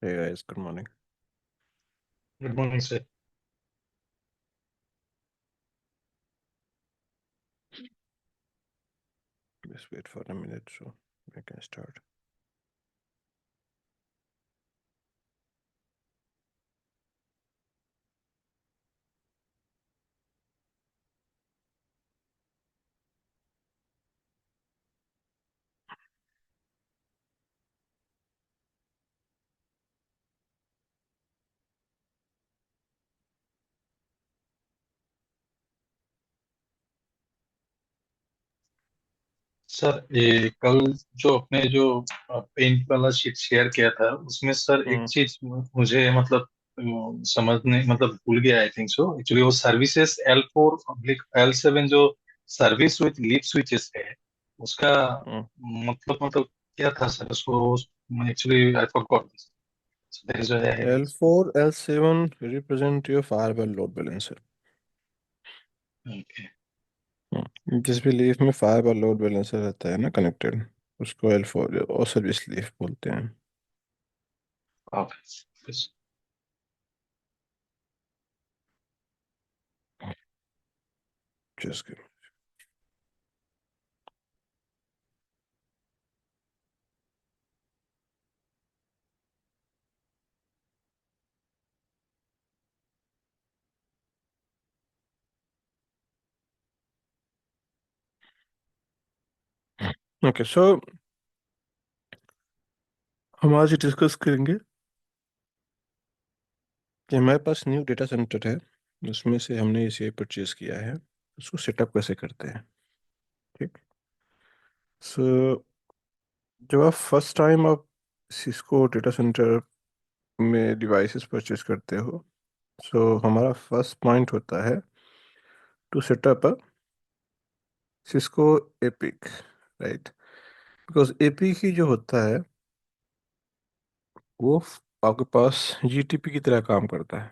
Hey guys, good morning. Good morning, sir. Just wait for a minute so we can start. Sir ये कल जो अपने जो paint वाला शीट शेयर किया था उसमें सर एक हम्म चीज मुझे मतलब समझने मतलब भूल गया आई थिंक सो एक्चुअली वो सर्विसेज L4/L7 जो सर्विस विथ लीव स्विचेस है उसका हम्म मतलब क्या था सर उसको actually I forgot this there is L4, L7 represent your firewall load balancer. Okay जिस भी लीफ में फायरवॉल लोड बैलेंसर रहता है ना कनेक्टेड, उसको L4 और सर्विस लीफ बोलते हैं. Okay Just give. Okay, so हम आज डिस्कस करेंगे कि हमारे पास न्यू डेटा सेंटर है, उसमें से हमने इसे परचेज किया है, उसको सेटअप कैसे करते हैं. ठीक. सो जब आप फर्स्ट टाइम आप सिस्को डेटा सेंटर में डिवाइसेस परचेज करते हो, सो हमारा फर्स्ट पॉइंट होता है to set up a Cisco APIC, right. Because APIC ही जो होता है वो आपके पास जीटीपी की तरह काम करता है.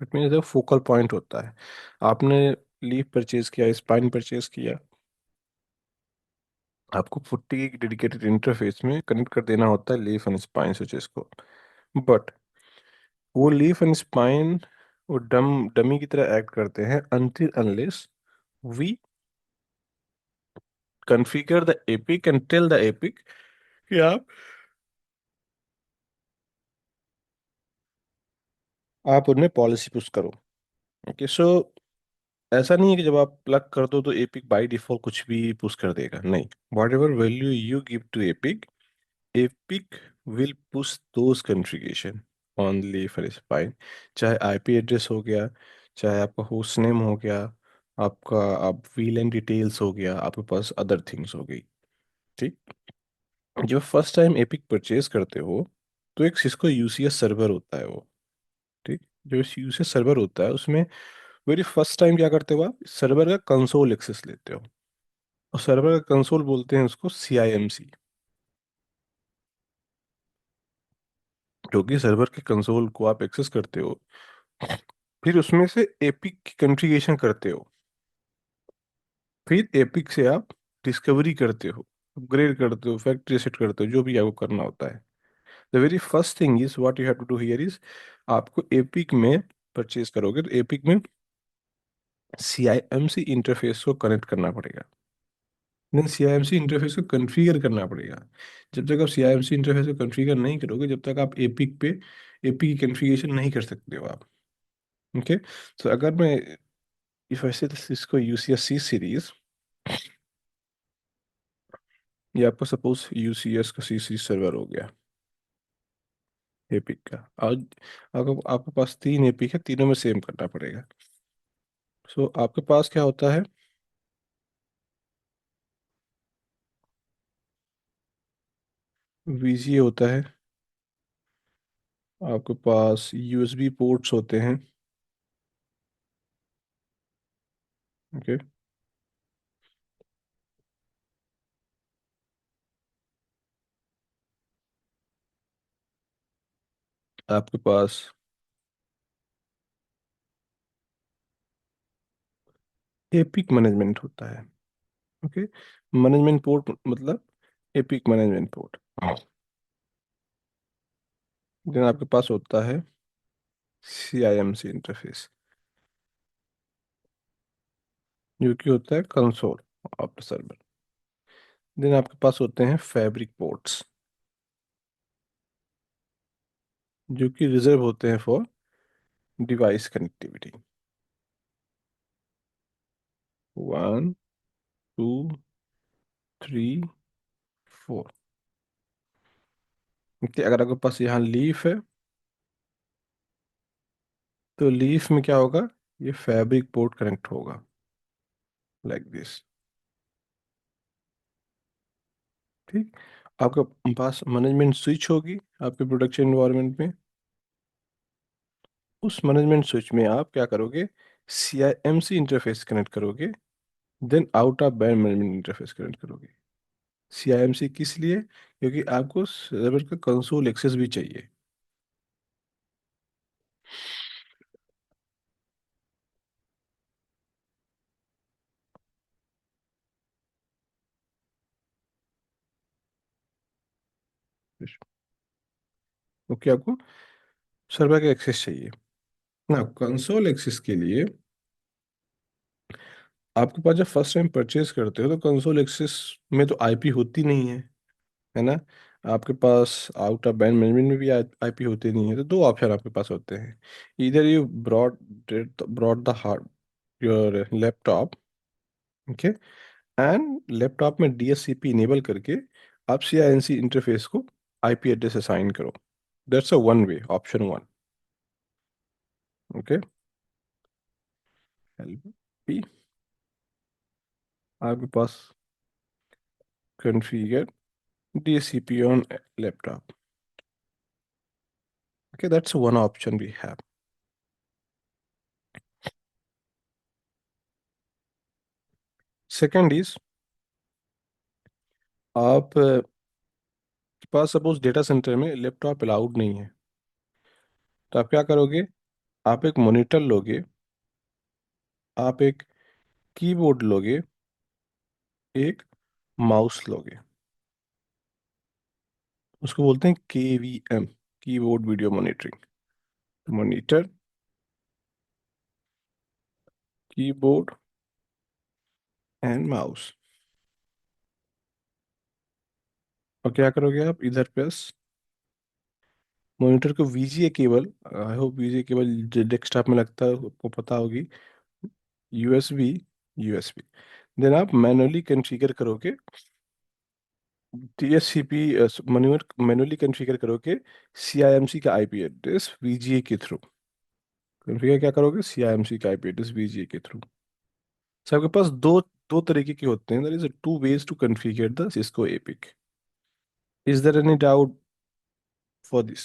इट मीन्स फोकल पॉइंट होता है. आपने लीफ परचेज किया, स्पाइन परचेज किया, आपको 40 की डेडिकेटेड इंटरफेस में कनेक्ट कर देना होता है लीफ एंड स्पाइन स्विचेस को. बट वो लीफ एंड स्पाइन वो डमी की तरह एक्ट करते हैं until unless we configure the epic and tell the epic कि आप उनमें पॉलिसी पुश करो. ओके, सो ऐसा नहीं है कि जब आप प्लग कर दो तो एपिक बाय डिफॉल्ट कुछ भी पुश कर देगा, नहीं. Whatever value you give to APIC, APIC will push those configuration on leaf and spine. चाहे आईपी एड्रेस हो गया, चाहे आपका होस्ट नेम हो गया, आपका आप वीलन डिटेल्स हो गया, आपके पास अदर थिंग्स हो गई. ठीक. जब फर्स्ट टाइम एपिक परचेज करते हो तो एक सिस्को यूसीएस सर्वर होता है वो. ठीक. जो यूसीएस सर्वर होता है उसमें वेरी फर्स्ट टाइम क्या करते हो, आप सर्वर का कंसोल एक्सेस लेते हो. और सर्वर का कंसोल बोलते हैं उसको सीआईएमसी. क्योंकि सर्वर के कंसोल को आप एक्सेस करते हो, फिर उसमें से एपिक की कॉन्फ़िगरेशन करते हो, फिर एपिक से आप डिस्कवरी करते हो, अपग्रेड करते हो, फैक्ट्री सेट करते हो, जो भी आपको करना होता है. The very first thing is what you have to do here is, आपको एपिक में परचेज करोगे तो एपिक में सीआईएमसी इंटरफेस को कनेक्ट करना पड़ेगा. देन सीआईएमसी इंटरफेस को कॉन्फ़िगर करना पड़ेगा. जब तक आप सीआईएमसी इंटरफेस को कॉन्फ़िगर नहीं करोगे, जब तक आप एपिक पे एपिक की कॉन्फ़िगरेशन नहीं कर सकते हो आप. ओके. तो अगर मैं इफ आई से इसको यूसीएस सी सीरीज, ये आपका सपोज यूसीएस का सी सीरीज सर्वर हो गया एपिक का. आज अगर आपके पास 3 एपिक है, तीनों में सेम करना पड़ेगा. सो आपके पास क्या होता है, वीजीए होता है, आपके पास यूएसबी पोर्ट्स होते हैं. ओके. आपके पास एपिक मैनेजमेंट होता है. ओके. मैनेजमेंट पोर्ट मतलब एपिक मैनेजमेंट पोर्ट. देन आपके पास होता है CIMC इंटरफेस, जो कि होता है console of the server. Then आपके पास होते हैं फैब्रिक पोर्ट्स, जो कि रिजर्व होते हैं फॉर डिवाइस कनेक्टिविटी। 1, 2, 3, 4। ओके, अगर आपके पास यहाँ लीफ है तो लीफ में क्या होगा, ये फैब्रिक पोर्ट कनेक्ट होगा लाइक दिस। ठीक। आपके पास मैनेजमेंट स्विच होगी आपके प्रोडक्शन इन्वायरमेंट में। उस मैनेजमेंट स्विच में आप क्या करोगे, CIMC इंटरफेस कनेक्ट करोगे, then out of band management interface connect करोगे। CIMC किस लिए, क्योंकि आपको सर्वर का कंसोल एक्सेस भी चाहिए। ओके, आपको सर्वर का एक्सेस चाहिए ना। कंसोल एक्सेस के लिए आपके पास जब फर्स्ट टाइम परचेज करते हो तो कंसोल एक्सेस में तो IP होती नहीं है ना। आपके पास आउट ऑफ बैंड मैनेजमेंट में भी IP होती नहीं है। तो दो ऑप्शन आपके पास होते हैं, इधर you broad the hard your laptop, okay, and laptop में DHCP इनेबल करके आप CINC इंटरफेस को IP एड्रेस असाइन करो। That's a one way, option one. Okay, LP आपके पास configure DHCP on laptop. Okay, that's one option we have. Second is, आप के पास suppose data center में laptop allowed नहीं है, तो आप क्या करोगे, आप एक मॉनिटर लोगे, आप एक कीबोर्ड लोगे, एक माउस लोगे। उसको बोलते हैं KVM, keyboard video monitoring. Monitor, keyboard and mouse. और क्या करोगे आप, इधर प्लस मॉनिटर को VGA cable, I hope VGA cable desktop में लगता है, आपको पता होगी, USB, USB। देन आप मैनुअली कॉन्फ़िगर करोगे, DHCP मैनुअली कॉन्फ़िगर करोगे CIMC का IP एड्रेस VGA के थ्रू। कॉन्फ़िगर क्या करोगे, CIMC का IP एड्रेस VGA के थ्रू। सो आपके पास दो दो तरीके के होते हैं, there is two ways to configure the Cisco APIC. Is there any doubt for this?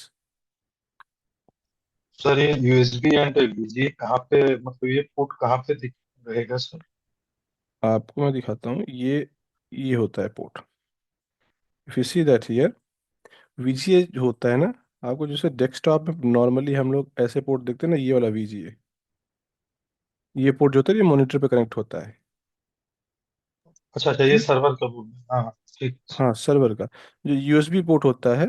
Sir ये यूएसबी एंड बीजीए कहाँ पे, मतलब ये पोर्ट कहाँ पे दिख रहेगा सर? आपको मैं दिखाता हूँ, ये होता है port. If you see that here, VGA जो होता है ना, आपको जैसे डेस्कटॉप में नॉर्मली हम लोग ऐसे पोर्ट देखते हैं ना, ये वाला VGA, ये पोर्ट जो होता है ये मॉनिटर पे कनेक्ट होता है। अच्छा अच्छा, ये ठीक। सर्वर का बोल रहे हैं। हाँ हाँ, ठीक। हाँ, सर्वर का जो USB पोर्ट होता है,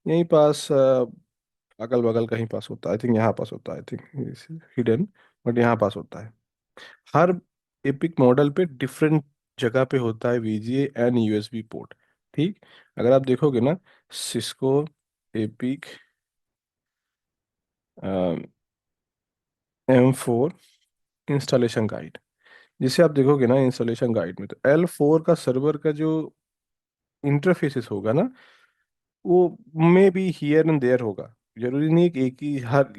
यहीं पास अगल बगल कहीं पास होता है, आई थिंक यहाँ पास होता है, आई थिंक हिडन, बट यहाँ पास होता है। हर एपिक मॉडल पे डिफरेंट जगह पे होता है VGA एंड USB पोर्ट। ठीक। अगर आप देखोगे ना, Cisco epic M4 installation guide, जिसे आप देखोगे ना इंस्टॉलेशन गाइड में, तो L4 का सर्वर का जो इंटरफेसेस होगा ना, वो may be here and there होगा। जरूरी नहीं है कि एक ही हर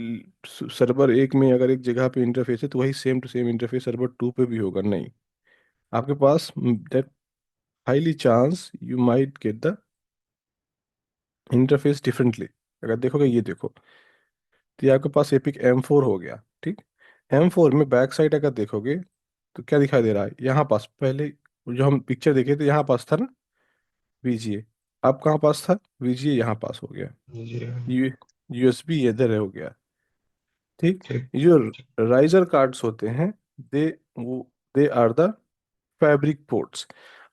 सर्वर एक में अगर एक जगह पे इंटरफेस है तो वही same to same interface server 2 पे भी होगा, नहीं। आपके पास that highly chance you might get the interface differently. अगर देखोगे, ये देखो, तो ये आपके पास एपिक M4 हो गया। ठीक। M4 में बैक साइड अगर देखोगे तो क्या दिखाई दे रहा है, यहाँ पास पहले जो हम पिक्चर देखे थे यहाँ पास था ना VGA, अब कहाँ पास था, VGA यहाँ पास हो गया, जी। यू USB इधर हो गया। ठीक। ठीक ये जो ठीक। राइजर कार्ड्स होते हैं, दे वो they are the fabric ports.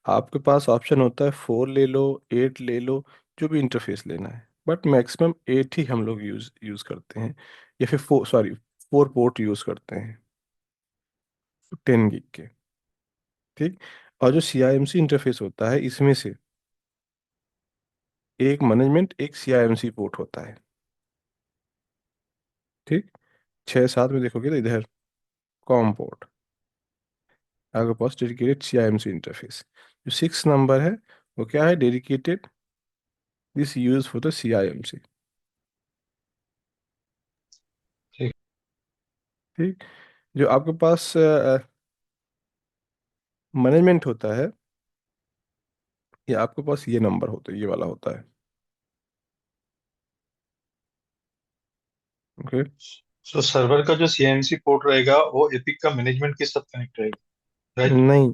आपके पास ऑप्शन होता है 4 ले लो, 8 ले लो, जो भी इंटरफेस लेना है। बट मैक्सिमम 8 ही हम लोग यूज यूज करते हैं, या फिर 4 पोर्ट यूज करते हैं 10 गीग के। ठीक। और जो CIMC इंटरफेस होता है, इसमें से एक मैनेजमेंट, एक CIMC पोर्ट होता है। ठीक। 6 7 में देखोगे तो इधर कॉम पोर्ट, आपके पास डेडिकेटेड CIMC इंटरफेस। जो 6 नंबर है, वो क्या है? Dedicated, this use for the CIMC। ठीक। ठीक। जो आपके पास मैनेजमेंट होता है, ये आपके पास ये नंबर होता है, ये वाला होता है। ओके। सो सर्वर का जो सीएमसी पोर्ट रहेगा वो एपिक का मैनेजमेंट के साथ कनेक्ट रहेगा, राइट? नहीं,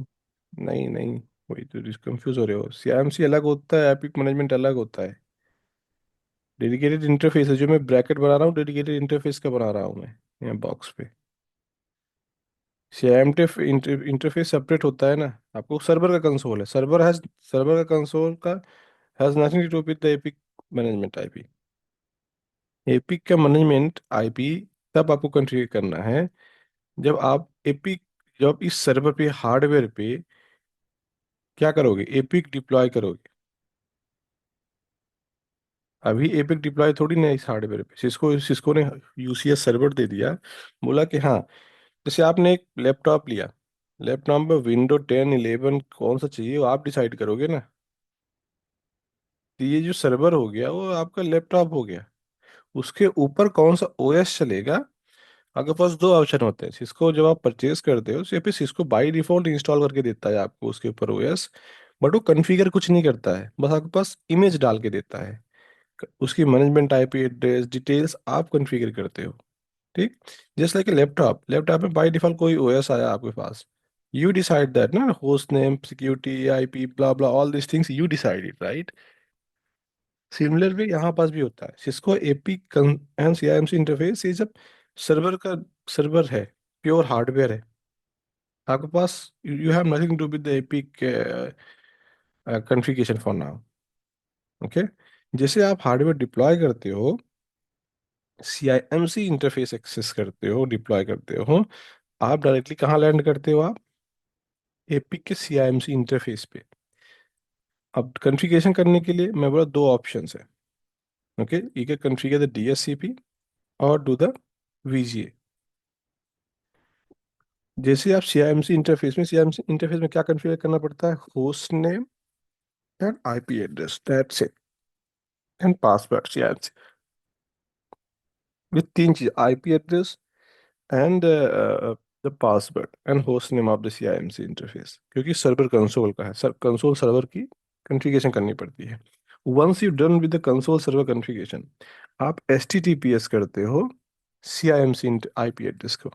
नहीं, नहीं, वही तो कंफ्यूज हो रहे हो। CIMC अलग होता है, एपिक मैनेजमेंट अलग होता है। डेडिकेटेड इंटरफेस है, जो मैं ब्रैकेट बना रहा हूँ, डेडिकेटेड इंटरफेस का बना रहा हूँ मैं यहाँ बॉक्स पे। CIMT इंटरफेस सेपरेट होता है ना। आपको सर्वर का कंसोल है, सर्वर का कंसोल का has nothing to do with the APIC management IP. APIC का मैनेजमेंट आईपी तब आपको कॉन्फ़िगर करना है जब आप एपिक, जब इस सर्वर पे, हार्डवेयर पे क्या करोगे? एपिक डिप्लॉय करोगे। अभी एपिक डिप्लॉय थोड़ी ना है इस हार्डवेयर पे। सिस्को सिस्को ने UCS सर्वर दे दिया, बोला कि हाँ, जैसे आपने एक लैपटॉप लिया, लैपटॉप में Windows 10 11 कौन सा चाहिए वो आप डिसाइड करोगे ना। तो ये जो सर्वर हो गया वो आपका लैपटॉप हो गया। उसके ऊपर कौन सा OS चलेगा, आपके पास दो ऑप्शन होते हैं। सिस्को जब आप परचेज करते हो, फिर सिस्को बाई डिफॉल्ट इंस्टॉल करके देता है आपको उसके ऊपर OS, बट वो कॉन्फ़िगर कुछ नहीं करता है, बस आपके पास इमेज डाल के देता है। उसकी मैनेजमेंट IP एड्रेस डिटेल्स आप कॉन्फ़िगर करते हो। ठीक। जस्ट लाइक ए लैपटॉप में बाई डिफॉल्ट कोई OS आया आपके पास, यू डिसाइड दैट ना, host name, security, IP, blah blah, all this things you decide it, right? Similar way यहाँ पास भी होता है। Cisco AP and CIMC interface, ये जब सर्वर का सर्वर है, प्योर हार्डवेयर है, आपके पास you have nothing to with the APIC configuration for now. Okay. जैसे आप हार्डवेयर डिप्लॉय करते हो, CIMC इंटरफेस एक्सेस करते हो, डिप्लॉय करते हो, आप डायरेक्टली कहाँ लैंड करते हो? आप एपिक के CIMC इंटरफेस पे। अब कॉन्फ़िगरेशन करने के लिए मैं बोला दो ऑप्शंस है। Okay, you can configure the DHCP और डू द VGA। जैसे आप CIMC इंटरफेस में क्या कॉन्फ़िगर करना पड़ता है? Host name and IP address, that's it, and password CIMC। ये तीन चीज, IP address and the password and host name of the CIMC interface, क्योंकि सर्वर कंसोल का है, कंसोल सर्वर की कॉन्फ़िगरेशन करनी पड़ती है। Once you done with the console server configuration, आप HTTPS करते हो CIMC IP एड्रेस को।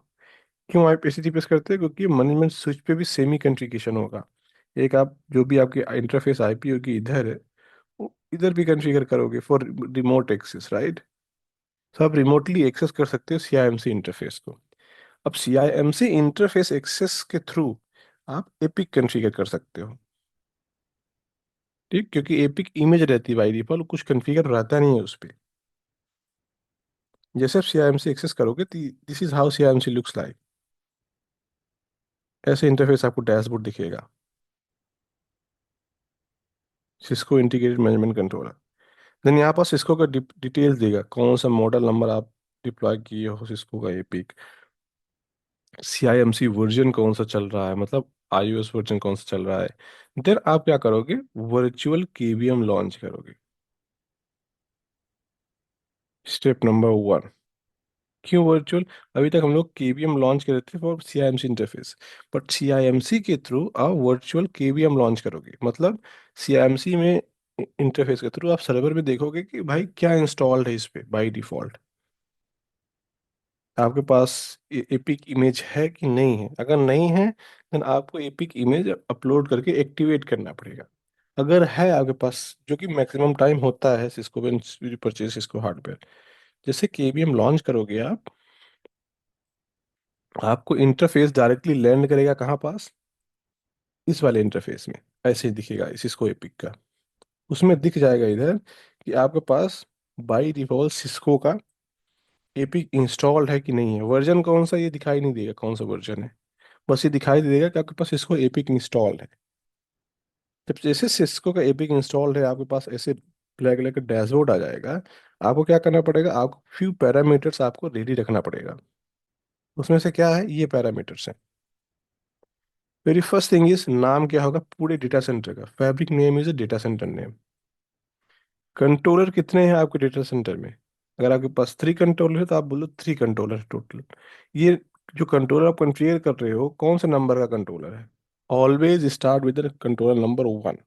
क्यों आप HTTPS करते हैं? क्योंकि मैनेजमेंट स्विच पे भी सेम ही कॉन्फ़िगरेशन होगा। एक आप जो भी आपकी इंटरफेस IP होगी इधर है, वो इधर भी कॉन्फ़िगर करोगे फॉर रिमोट एक्सेस, राइट? तो आप रिमोटली एक्सेस कर सकते हो CIMC इंटरफेस को। अब CIMC इंटरफेस एक्सेस के थ्रू आप एपिक कॉन्फ़िगर कर सकते हो। ठीक, क्योंकि एपिक इमेज रहती है बाई डिफॉल्ट, कुछ कॉन्फ़िगर रहता नहीं है उस पर। जैसे आप CIMC एक्सेस करोगे, this is how CIMC looks like. ऐसे इंटरफेस आपको डैशबोर्ड दिखेगा, Cisco integrated management controller. Then यहाँ पर सिस्को का डिटेल्स देगा, कौन सा मॉडल नंबर आप डिप्लॉय किए हो सिस्को का एपिक, CIMC वर्जन कौन सा चल रहा है, मतलब iOS वर्जन कौन सा चल रहा है। देन आप क्या करोगे? वर्चुअल KVM लॉन्च करोगे। Step number 1। क्यों वर्चुअल? अभी तक हम लोग KVM लॉन्च कर रहे थे for CIMC interface, but CIMC के थ्रू आप वर्चुअल KVM लॉन्च करोगे, मतलब CIMC में इंटरफेस के थ्रू आप सर्वर में देखोगे कि भाई क्या इंस्टॉल्ड है इस पे बाई डिफॉल्ट, आपके पास एपिक इमेज है कि नहीं है। अगर नहीं है, देन आपको एपिक इमेज अपलोड करके एक्टिवेट करना पड़ेगा। अगर है आपके पास, जो कि मैक्सिमम टाइम होता है सिस्को में, परचेज सिस्को हार्डवेयर, जैसे KVM लॉन्च करोगे आप, आपको इंटरफेस डायरेक्टली लैंड करेगा कहाँ पास? इस वाले इंटरफेस में। ऐसे ही दिखेगा सिस्को एपिक का, उसमें दिख जाएगा इधर कि आपके पास बाई डिफॉल्ट सिस्को का एपिक इंस्टॉल्ड है कि नहीं है। वर्जन कौन सा ये दिखाई नहीं देगा कौन सा वर्जन है, बस ये दिखाई दे देगा कि आपके पास सिस्को एपिक इंस्टॉल्ड है। जब जैसे सिस्को का एपिक इंस्टॉल्ड है आपके पास ऐसे ब्लैक कलर का डैशबोर्ड आ जाएगा। आपको क्या करना पड़ेगा, आपको फ्यू पैरामीटर्स आपको रेडी रखना पड़ेगा। उसमें से क्या है, ये पैरामीटर्स हैं। वेरी फर्स्ट थिंग इज, नाम क्या होगा पूरे डेटा सेंटर का, fabric name is a data centre name. Controller कितने हैं आपके डेटा सेंटर में, अगर आपके पास 3 कंट्रोलर है तो आप बोलो 3 कंट्रोलर टोटल। ये जो कंट्रोलर आप कॉन्फ़िगर कर रहे हो कौन से नंबर का कंट्रोलर है, always start with controller number 1।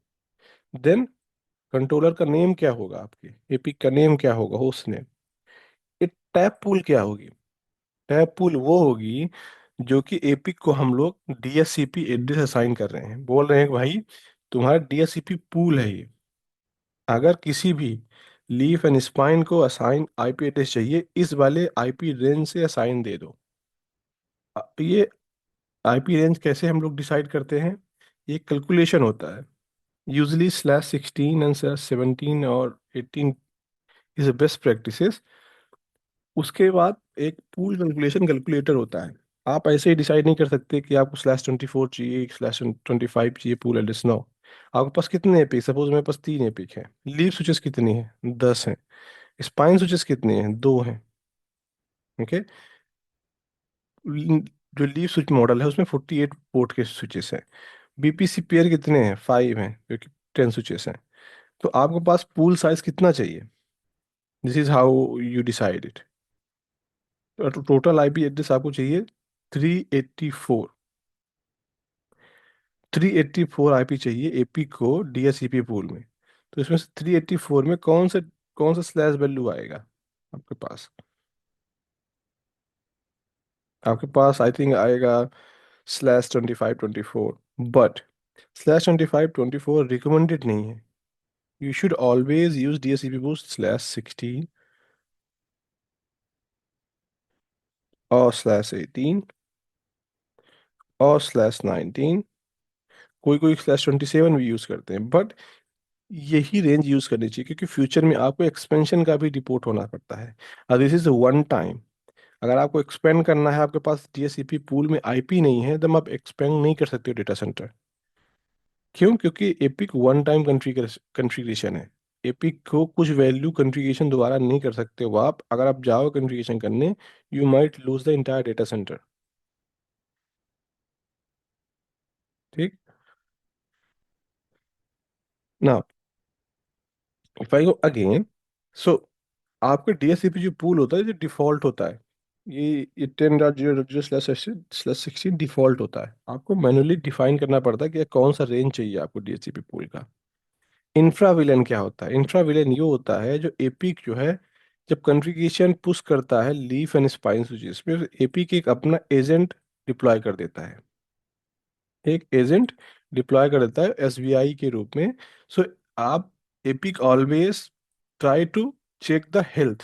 Then controller का नेम क्या होगा, आपके एपिक का नेम क्या होगा, होस्ट नेम। ये टैब पूल क्या होगी, टैब पूल वो होगी जो कि एपिक को हम लोग डीएचसीपी एड्रेस असाइन कर रहे हैं, बोल रहे हैं कि भाई तुम्हारा डीएचसीपी पूल है ये। अगर किसी भी लीफ एंड स्पाइन को असाइन आईपी एड्रेस चाहिए, इस वाले आईपी रेंज से असाइन दे दो। ये आईपी रेंज कैसे हम लोग डिसाइड करते हैं, ये कैलकुलेशन होता है। यूजली /16 एंड /17 और 18 इज बेस्ट प्रैक्टिसेस। उसके बाद एक पूल कैलकुलेशन कैलकुलेटर होता है। आप ऐसे ही डिसाइड नहीं कर सकते कि आपको /24 चाहिए, /25 चाहिए पूल एड्रेस, नो। आपके पास कितने एपिक, सपोज मेरे पास 3 एपिक हैं, लीफ स्विचेस कितनी है, 10 हैं। स्पाइन स्विचेस कितने हैं, 2 हैं। ओके। जो लीफ स्विच मॉडल है उसमें 48 पोर्ट के स्विचेस हैं। बीपीसी पेयर कितने हैं, 5 हैं, क्योंकि 10 स्विचेस हैं। तो आपके पास पूल साइज कितना चाहिए, this is how you decide it. Total IP address आपको चाहिए 384। 384 आईपी चाहिए एपी को डीएससीपी पूल में। तो इसमें से 384 में कौन सा स्लैश वैल्यू आएगा आपके पास, आपके पास आई थिंक आएगा /2524। बट /2524 रिकमेंडेड नहीं है। You should always use DSCP pool /16 और /18 और /19। कोई कोई /27 भी यूज करते हैं, बट यही रेंज यूज करनी चाहिए क्योंकि फ्यूचर में आपको एक्सपेंशन का भी रिपोर्ट होना पड़ता है। This is one time. अगर आपको एक्सपेंड करना है, आपके पास डीएससीपी पूल में आईपी नहीं है, तब आप एक्सपेंड नहीं कर सकते हो डेटा सेंटर। क्यों, क्योंकि एपिक वन टाइम कॉन्फ़िगरेशन है। एपिक को कुछ वैल्यू कॉन्फ़िगरेशन दोबारा नहीं कर सकते हो आप, अगर आप जाओ कॉन्फ़िगरेशन करने, you might lose the entire data centre. ठीक। ना, इफ आई गो अगेन, सो आपके डीएससीपी जो पूल होता है जो डिफॉल्ट होता है, ये 10.0.0/16 डिफॉल्ट होता है। आपको मैन्युअली डिफाइन करना पड़ता है कि कौन सा रेंज चाहिए आपको डीएचसीपी पूल का। इंफ्रा विलेन क्या होता है, इंफ्रा विलेन ये होता है जो एपिक जो है जब कॉन्फ़िगरेशन पुश करता है लीफ एंड स्पाइन स्विचेस में, एपिक एक अपना एजेंट डिप्लॉय कर देता है। एक एजेंट डिप्लॉय कर देता है एसबीआई के रूप में। सो आप APIC always try to check the health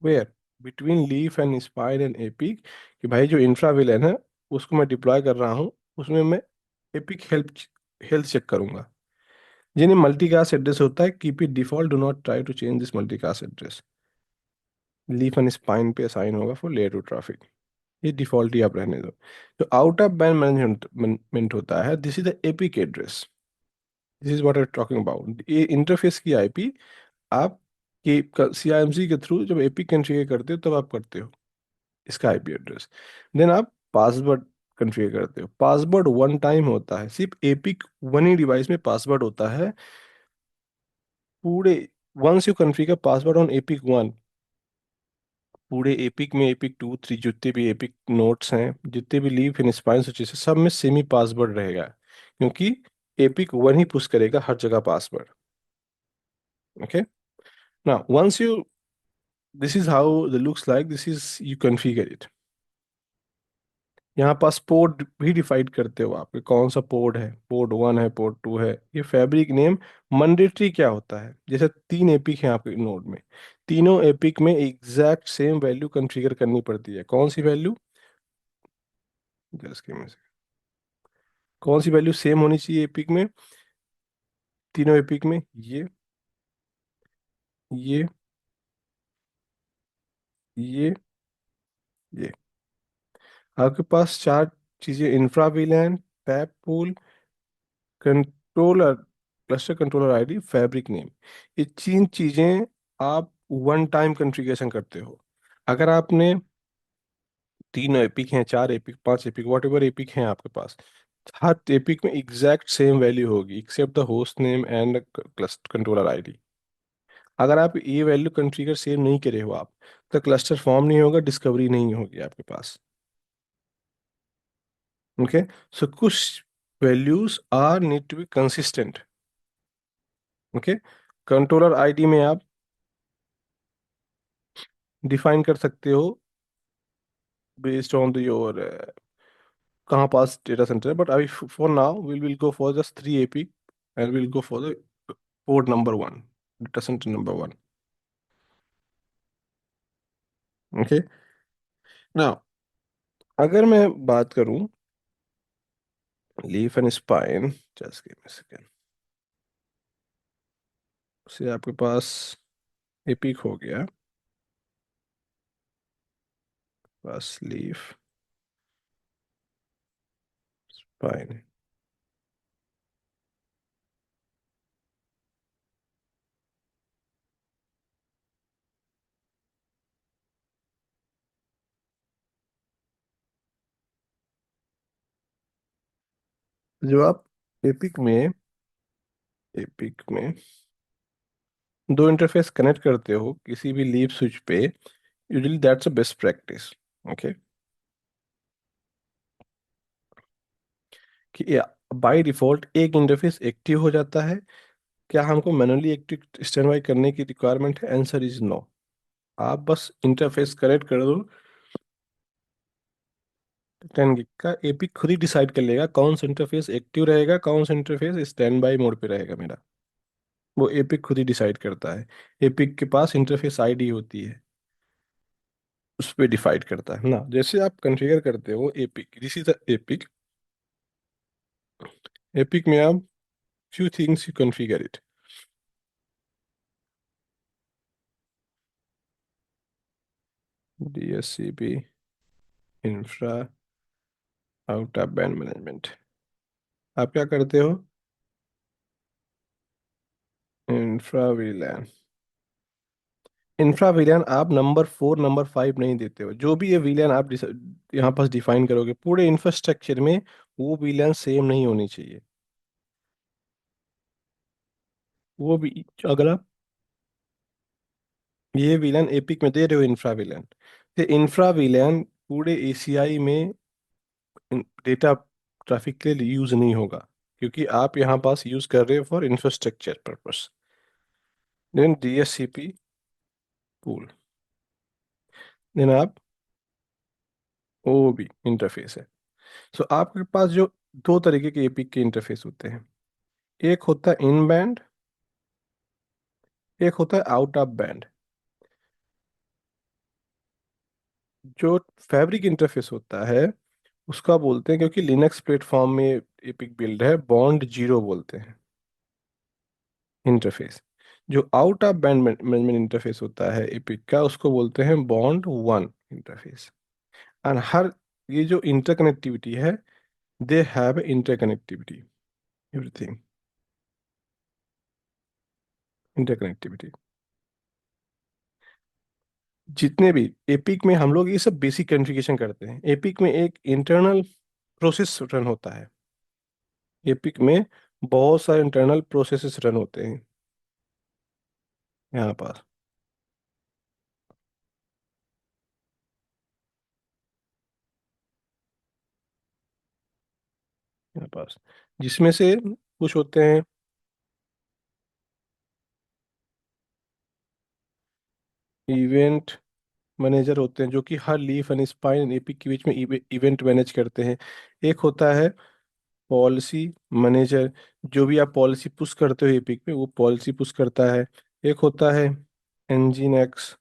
where between leaf and spine and APIC, कि भाई जो इंफ्रा विलेन है उसको मैं डिप्लॉय कर रहा हूँ, उसमें मैं एपिक हेल्थ हेल्थ चेक करूंगा। जिन्हें मल्टीकास्ट एड्रेस होता है, keep it default, do not try to change this multicast address. Leaf and spine पे असाइन होगा फॉर लेयर टू ट्रैफिक, ये डिफॉल्ट ही आप रहने दो। जो आउट ऑफ बैंड मैनेजमेंट होता है, this is the epic address, this is what I talking about. ये इंटरफेस की आईपी आप के सीआईएमसी के थ्रू जब एपिक कॉन्फ़िगर करते हो तब आप करते हो इसका आईपी एड्रेस। देन आप पासवर्ड कॉन्फ़िगर करते हो, पासवर्ड वन टाइम होता है, सिर्फ एपिक वन ही डिवाइस में पासवर्ड होता है पूरे। Once you configure password on APIC one, पूरे एपिक में एपिक 2 3 जितने भी एपिक नोट्स हैं, जितने भी लीफ इन स्पाइन स्विचेस हैं, सब में सेमी पासवर्ड रहेगा, क्योंकि एपिक वन ही पुश करेगा हर जगह password. Okay. Now once you, this is how the looks like, this is you configure it. यहाँ पास पोर्ट भी डिफाइड करते हो आप कि कौन सा पोर्ट है, पोर्ट 1 है, पोर्ट 2 है। ये फैब्रिक नेम मैंडेटरी क्या होता है, जैसे 3 एपिक हैं आपके नोड में, तीनों एपिक में एग्जैक्ट सेम वैल्यू कॉन्फ़िगर करनी पड़ती है। कौन सी वैल्यू, जस्ट गिव मी, कौन सी वैल्यू सेम होनी चाहिए एपिक में, तीनों एपिक में, ये ये आपके पास चार चीजें, infra वीलैन, tap pool, controller, cluster controller ID, fabric name. ये तीन चीजें आप वन टाइम कॉन्फ़िगरेशन करते हो। अगर आपने तीन एपिक हैं, चार एपिक, पांच एपिक, वॉट एवर एपिक हैं आपके पास, हर एपिक में एग्जैक्ट सेम वैल्यू होगी except the host name and cluster controller ID. अगर आप ये वैल्यू कॉन्फ़िगर सेम नहीं करे हो आप, तो क्लस्टर फॉर्म नहीं होगा, डिस्कवरी नहीं होगी आपके पास। ओके, सो कुछ values are need to be consistent. Okay, controller ID में आप डिफाइन कर सकते हो बेस्ड ऑन द योर कहाँ पास डेटा सेंटर है, बट अभी for now will go for just three AP and will go for the port number one, data centre number one. Okay, now अगर मैं बात करूं leaf and spine, just give me second, से आपके पास epic हो गया, बस लीफ स्पाइन। जो आप एपिक में एपिक में दो इंटरफेस कनेक्ट करते हो किसी भी लीफ स्विच पे, usually that's a best practice. Okay, कि बाय डिफॉल्ट एक इंटरफेस एक्टिव हो जाता है। क्या हमको मैनुअली एक्टिव स्टैंड बाई करने की रिक्वायरमेंट है? Answer is no. आप बस इंटरफेस कनेक्ट कर दो, 10 गिग का एपी खुद ही डिसाइड कर लेगा कौन सा इंटरफेस एक्टिव रहेगा, कौन सा इंटरफेस स्टैंड बाई मोड पे रहेगा मेरा। वो एपिक खुद ही डिसाइड करता है। एपिक के पास इंटरफेस आईडी होती है, उस पर डिसाइड करता है ना। जैसे आप कॉन्फ़िगर करते हो epic, this is the epic. Epic में आप few things you configure it. DSCP, infra, out of band management. आप क्या करते हो? इंफ्रा वीलैन। इंफ्रा वीलैन आप नंबर 4 नंबर 5 नहीं देते हो। जो भी ये वीलैन आप यहाँ पास डिफाइन करोगे पूरे इंफ्रास्ट्रक्चर में, वो वीलैन सेम नहीं होनी चाहिए। वो भी अगर आप ये वीलैन एपिक में दे रहे हो इंफ्रा वीलैन, तो इंफ्रा वीलैन पूरे एसीआई में डेटा ट्रैफिक के लिए यूज नहीं होगा, क्योंकि आप यहाँ पास यूज कर रहे हो for infrastructure purpose. Then DSCP pool, then आप वो भी इंटरफेस है। सो आपके पास जो दो तरीके के एपिक के इंटरफेस होते हैं, एक होता है इन बैंड, एक होता है आउट ऑफ बैंड। जो फैब्रिक इंटरफेस होता है उसका बोलते हैं, क्योंकि लिनक्स प्लेटफॉर्म में एपिक बिल्ड है, बॉन्ड जीरो बोलते हैं इंटरफेस। जो out of band management interface होता है एपिक का, उसको बोलते हैं बॉन्ड वन इंटरफेस। और हर ये जो इंटरकनेक्टिविटी है, they have interconnectivity, everything interconnectivity. जितने भी एपिक में हम लोग ये सब बेसिक कॉन्फ़िगरेशन करते हैं। एपिक में एक इंटरनल प्रोसेस रन होता है। एपिक में बहुत सारे इंटरनल प्रोसेसेस रन होते हैं यहाँ पर, यहाँ पास, जिसमें से कुछ होते हैं इवेंट मैनेजर होते हैं, जो कि हर लीफ एंड स्पाइन एपिक के बीच में इवेंट मैनेज करते हैं। एक होता है पॉलिसी मैनेजर, जो भी आप पॉलिसी पुश करते हो एपिक पे, वो पॉलिसी पुश करता है। एक होता है इंजीन एक्स,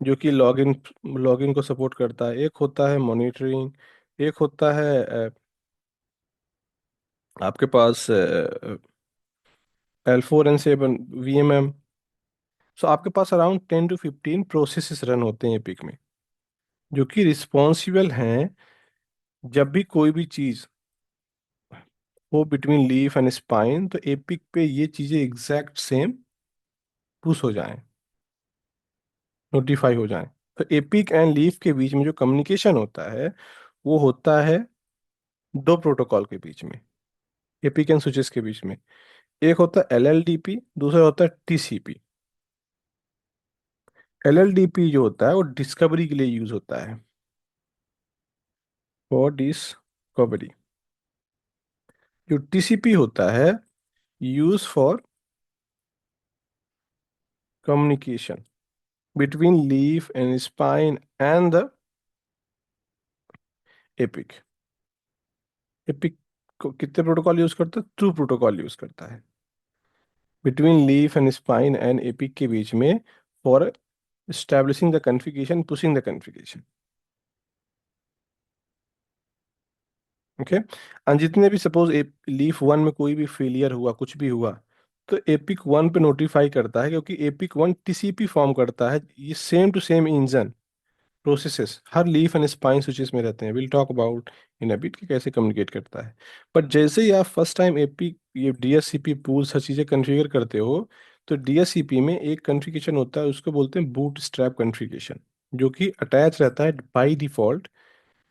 जो कि लॉगिन लॉगिन को सपोर्ट करता है। एक होता है मॉनिटरिंग। एक होता है आपके पास L4 and 7 VMM। सो आपके पास अराउंड 10 to 15 प्रोसेसेस रन होते हैं एपिक में। जो कि रिस्पॉन्सिबल हैं जब भी कोई भी चीज हो बिटवीन लीफ एंड स्पाइन, तो एपिक पे ये चीजें एग्जैक्ट सेम पुश हो जाएं, नोटिफाई हो जाएं। तो एपिक एंड लीफ के बीच में जो कम्युनिकेशन होता है वो होता है दो प्रोटोकॉल के बीच में, एपिक एंड स्विचेस के बीच में। एक होता है एलएलडीपी, दूसरा होता है टीसीपी। एलएलडीपी जो होता है वो डिस्कवरी के लिए यूज होता है, फॉर डिस्कवरी। जो टीसीपी होता है, use for communication between leaf and spine and the epic. Epic को कितने प्रोटोकॉल यूज करता है? टू प्रोटोकॉल यूज करता है between leaf and spine and epic के बीच में, for establishing the configuration, pushing the configuration। Okay. और जितने भी सपोज लीफ वन में कोई भी फेलियर हुआ, कुछ भी हुआ, तो एपिक वन पे नोटिफाई करता है, क्योंकि एपिक वन टीसीपी फॉर्म करता है। ये same to same engine processes हर लीफ एंड स्पाइन स्विचेस में रहते हैं। Will talk about in a bit कि कैसे कम्युनिकेट करता है। बट जैसे ही आप फर्स्ट टाइम एपिक ये डीएससीपी पूल्स हर चीज़ें कॉन्फ़िगर करते हो, तो डीएससीपी में एक कॉन्फ़िगरेशन होता है, उसको बोलते हैं बूट स्ट्रैप कॉन्फ़िगरेशन, जो कि अटैच रहता है बाई डिफॉल्ट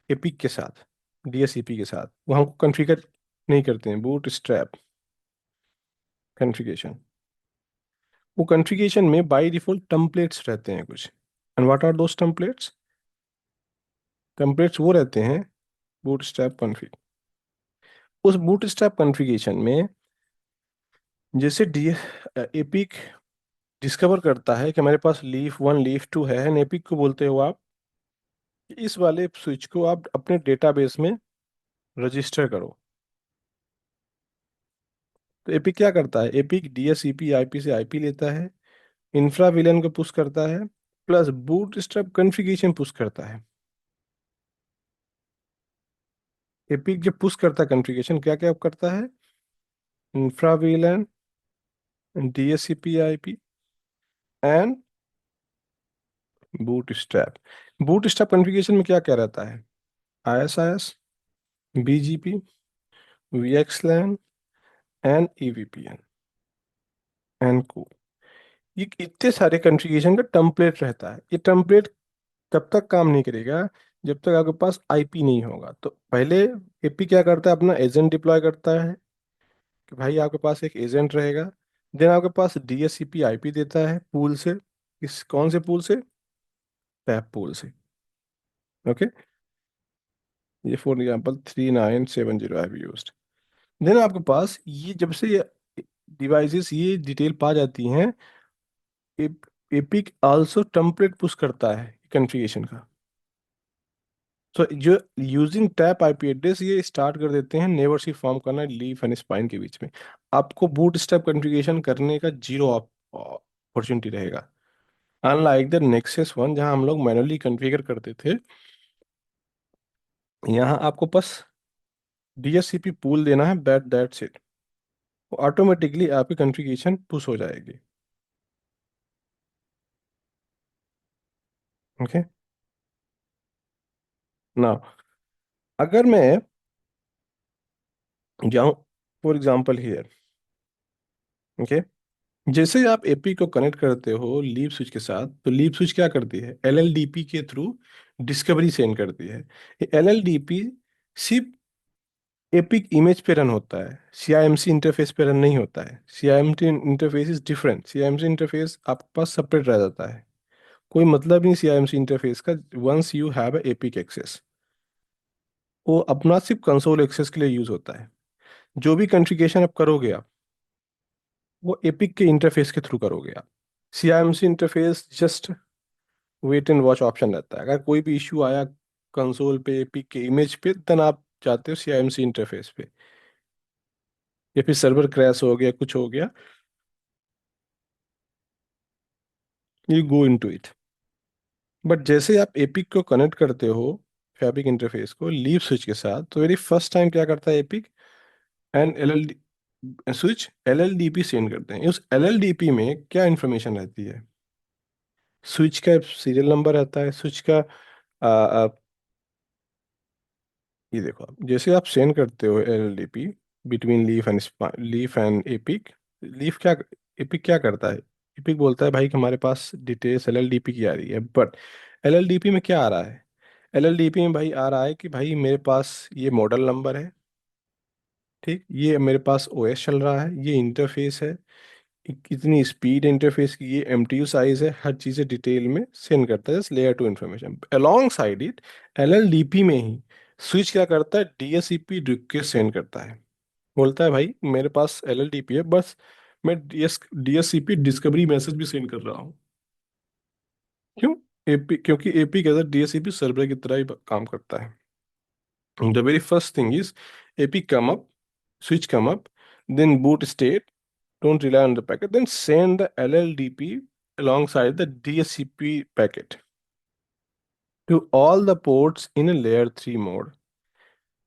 एपिक के साथ, डीएससीपी के साथ। वो हमको कॉन्फ़िगर नहीं करते हैं, बूट स्ट्रैप कॉन्फ़िगरेशन। वो कॉन्फ़िगरेशन में बाई डिफॉल्ट टेम्पलेट्स रहते हैं कुछ। And what are those templates? Templates वो रहते हैं बूटस्ट्रैप कॉन्फ़िग। उस बूटस्ट्रैप कॉन्फ़िगरेशन में जैसे डी एपिक डिस्कवर करता है कि हमारे पास लीफ वन लीफ टू है, एंड एपिक को बोलते हो आप कि इस वाले स्विच को आप अपने डेटाबेस में रजिस्टर करो। तो एपिक क्या करता है? एपिक डीएससीपी आईपी से आईपी लेता है, इंफ्रा विलन को पुश करता है, प्लस बूटस्ट्रैप कॉन्फ़िगरेशन पुश करता है। एपिक जब पुश करता है कॉन्फ़िगरेशन, क्या क्या करता है? Infra villain, DSCP IP and bootstrap. Bootstrap configuration में क्या क्या रहता है? ISIS, BGP, VXLAN and EVPN and को। ये इतने सारे कॉन्फ़िगरेशन का टेम्पलेट रहता है। ये टेम्पलेट तब तक काम नहीं करेगा जब तक आपके पास आईपी नहीं होगा। तो पहले एपी क्या करता है? अपना एजेंट डिप्लॉय करता है कि भाई आपके पास एक एजेंट रहेगा। देन आपके पास डीएससीपी आईपी देता है पूल से। इस कौन से पूल से? टैप पूल से। ओके। ये for example 3970 I used. Then आपके पास ये जब से ये डिवाइसेस ये डिटेल पा जाती हैं, एपिक आल्सो टेम्पलेट पुश करता है कॉन्फ़िगरेशन का। तो जो यूजिंग टैप आईपी एड्रेस ये स्टार्ट कर देते हैं नेबरशिप फॉर्म करना लीफ एंड स्पाइन के बीच में। आपको बूट स्टेप कॉन्फ़िगरेशन करने का जीरो अपॉर्चुनिटी रहेगा, अनलाइक द नेक्सस वन जहां हम लोग मैनुअली कॉन्फ़िगर करते थे। यहाँ आपको बस डीएससीपी पूल देना है, दैट्स इट। ऑटोमेटिकली आपकी कॉन्फ़िगरेशन पुश हो जाएगी। ओके। नाउ अगर मैं जाऊं फॉर एग्जांपल हियर, ओके, जैसे ही आप एपी को कनेक्ट करते हो लीप स्विच के साथ, तो लीप स्विच क्या करती है? एलएलडीपी के थ्रू डिस्कवरी सेंड करती है। ये एलएलडीपी सिर्फ एपिक इमेज पे रन होता है, सीआईएमसी इंटरफेस पे रन नहीं होता है। CIMC interface is different. CIMC interface आपके पास सेपरेट रह जाता है, कोई मतलब नहीं सीआईएमसी इंटरफेस का। Once you have APIC access, वो अपना सिर्फ कंसोल एक्सेस के लिए यूज होता है। जो भी कॉन्फ़िगरेशन आप करोगे आप, वो एपिक के इंटरफेस के थ्रू करोगे आप। CIMC interface just wait and watch option रहता है। अगर कोई भी इश्यू आया कंसोल पे एपिक के इमेज पे, देन आप जाते हो सीआईएमसी इंटरफेस पे, या फिर सर्वर क्रैश हो गया, कुछ हो गया, you go into it. But जैसे आप एपिक को कनेक्ट करते हो फैब्रिक इंटरफेस को लीव स्विच के साथ, तो वेरी फर्स्ट टाइम क्या करता है APIC and LL switch LLDP send करते हैं। उस एलएलडीपी में क्या इंफॉर्मेशन रहती है? स्विच का सीरियल नंबर रहता है, स्विच का ये देखो, आप जैसे आप सेंड करते हो LLDP between leaf and epic. Leaf क्या, एपिक क्या करता है? एपिक बोलता है भाई कि हमारे पास डिटेल्स LLDP की आ रही है, बट LLDP में क्या आ रहा है? LLDP में भाई आ रहा है कि भाई मेरे पास ये मॉडल नंबर है, ठीक, ये मेरे पास OS चल रहा है, ये इंटरफेस है, कितनी स्पीड इंटरफेस की, ये MTU साइज है, हर चीज़ें डिटेल में सेंड करता है, just layer two information. Alongside it LLDP में ही स्विच क्या करता है, DSCP रिक्वेस्ट सेंड करता है। बोलता है भाई मेरे पास LLDP है, बस मैं DSCP डिस्कवरी मैसेज भी सेंड कर रहा हूँ। क्यों? एपी, क्योंकि एपी कैसा DSCP सर्वर की तरह ही काम करता है। The very first thing is AP come up, switch come up, then boot state, don't rely on the packet, then send the LLDP alongside the DSCP packet to all the ports in a layer 3 mode।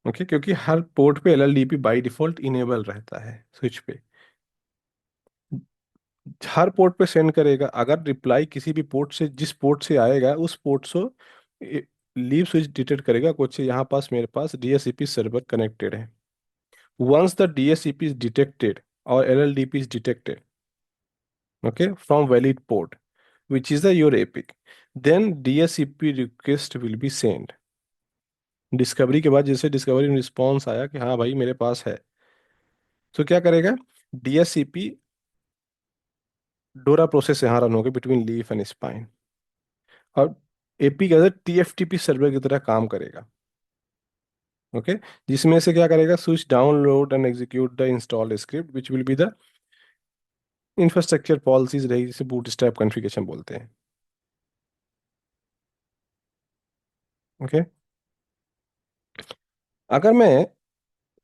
Okay, क्योंकि हर port पे LLDP by default enable रहता है switch पे, हर port पे send करेगा। अगर reply किसी भी पोर्ट से, जिस पोर्ट से आएगा उस पोर्ट से लीव स्विच डिटेक्ट करेगा कुछ यहाँ पास मेरे पास DSCP सर्वर कनेक्टेड है। Once the DSCP is detected or LLDP is detected, okay, from valid port, which is the your epic, then DSCP request will be sent। Discovery के बाद जैसे discovery में response आया कि हाँ भाई मेरे पास है, तो क्या करेगा, DSCP डोरा प्रोसेस यहाँ रन होगा बिटवीन लीफ एंड स्पाइन, और एपी का TFTP सर्वर की तरह काम करेगा। ओके, जिसमें से क्या करेगा, switch download and execute the install script which will be the infrastructure policies रहेगी, जिसे बूटस्ट्रैप कॉन्फ़िगरेशन बोलते हैं। ओके, अगर मैं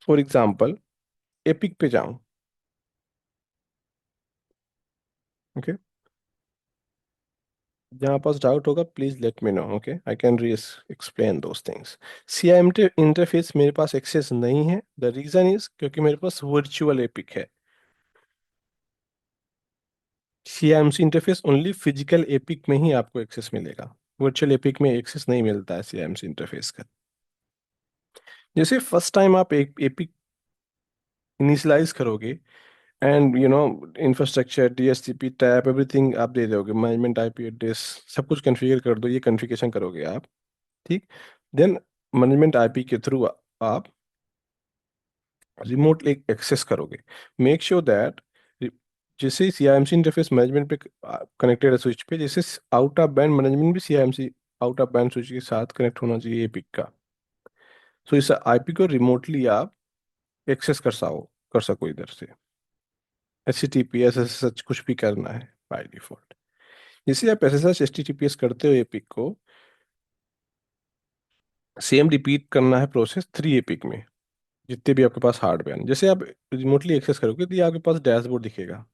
फॉर एग्जांपल एपिक पे जाऊं, ओके, जहाँ पास डाउट होगा please let me know, okay, I can री explain those things. CIMT interface मेरे पास एक्सेस नहीं है, द रीजन इज क्योंकि मेरे पास वर्चुअल एपिक है। CIMC interface only physical epic में ही आपको एक्सेस मिलेगा, वर्चुअल एपिक में एक्सेस नहीं मिलता है CIMC इंटरफेस का। जैसे फर्स्ट टाइम आप एक एपिक इनिशियलाइज करोगे, and infrastructure DHCP tap everything आप दे दोगे, मैनेजमेंट IP एड्रेस सब कुछ कॉन्फ़िगर कर दो, ये कॉन्फ़िगरेशन करोगे आप, ठीक। देन मैनेजमेंट IP के थ्रू आप रिमोट एक एक्सेस करोगे। मेक श्योर दैट जैसे CIMC इंटरफेस मैनेजमेंट पे कनेक्टेड है स्विच पे, जैसे आउट ऑफ बैंड मैनेजमेंट भी CIMC out of band switch के साथ कनेक्ट होना चाहिए एपिक का। सो इस IP को रिमोटली आप एक्सेस कर सको इधर से, HTTPS सच कुछ भी करना है बाय डिफॉल्ट। जैसे आप SSH HTTPS करते हो एपिक को, सेम रिपीट करना है प्रोसेस 3 एपिक में, जितने भी आपके पास हार्डवेयर हैं। जैसे आप रिमोटली एक्सेस करोगे तो ये आपके पास डैशबोर्ड दिखेगा।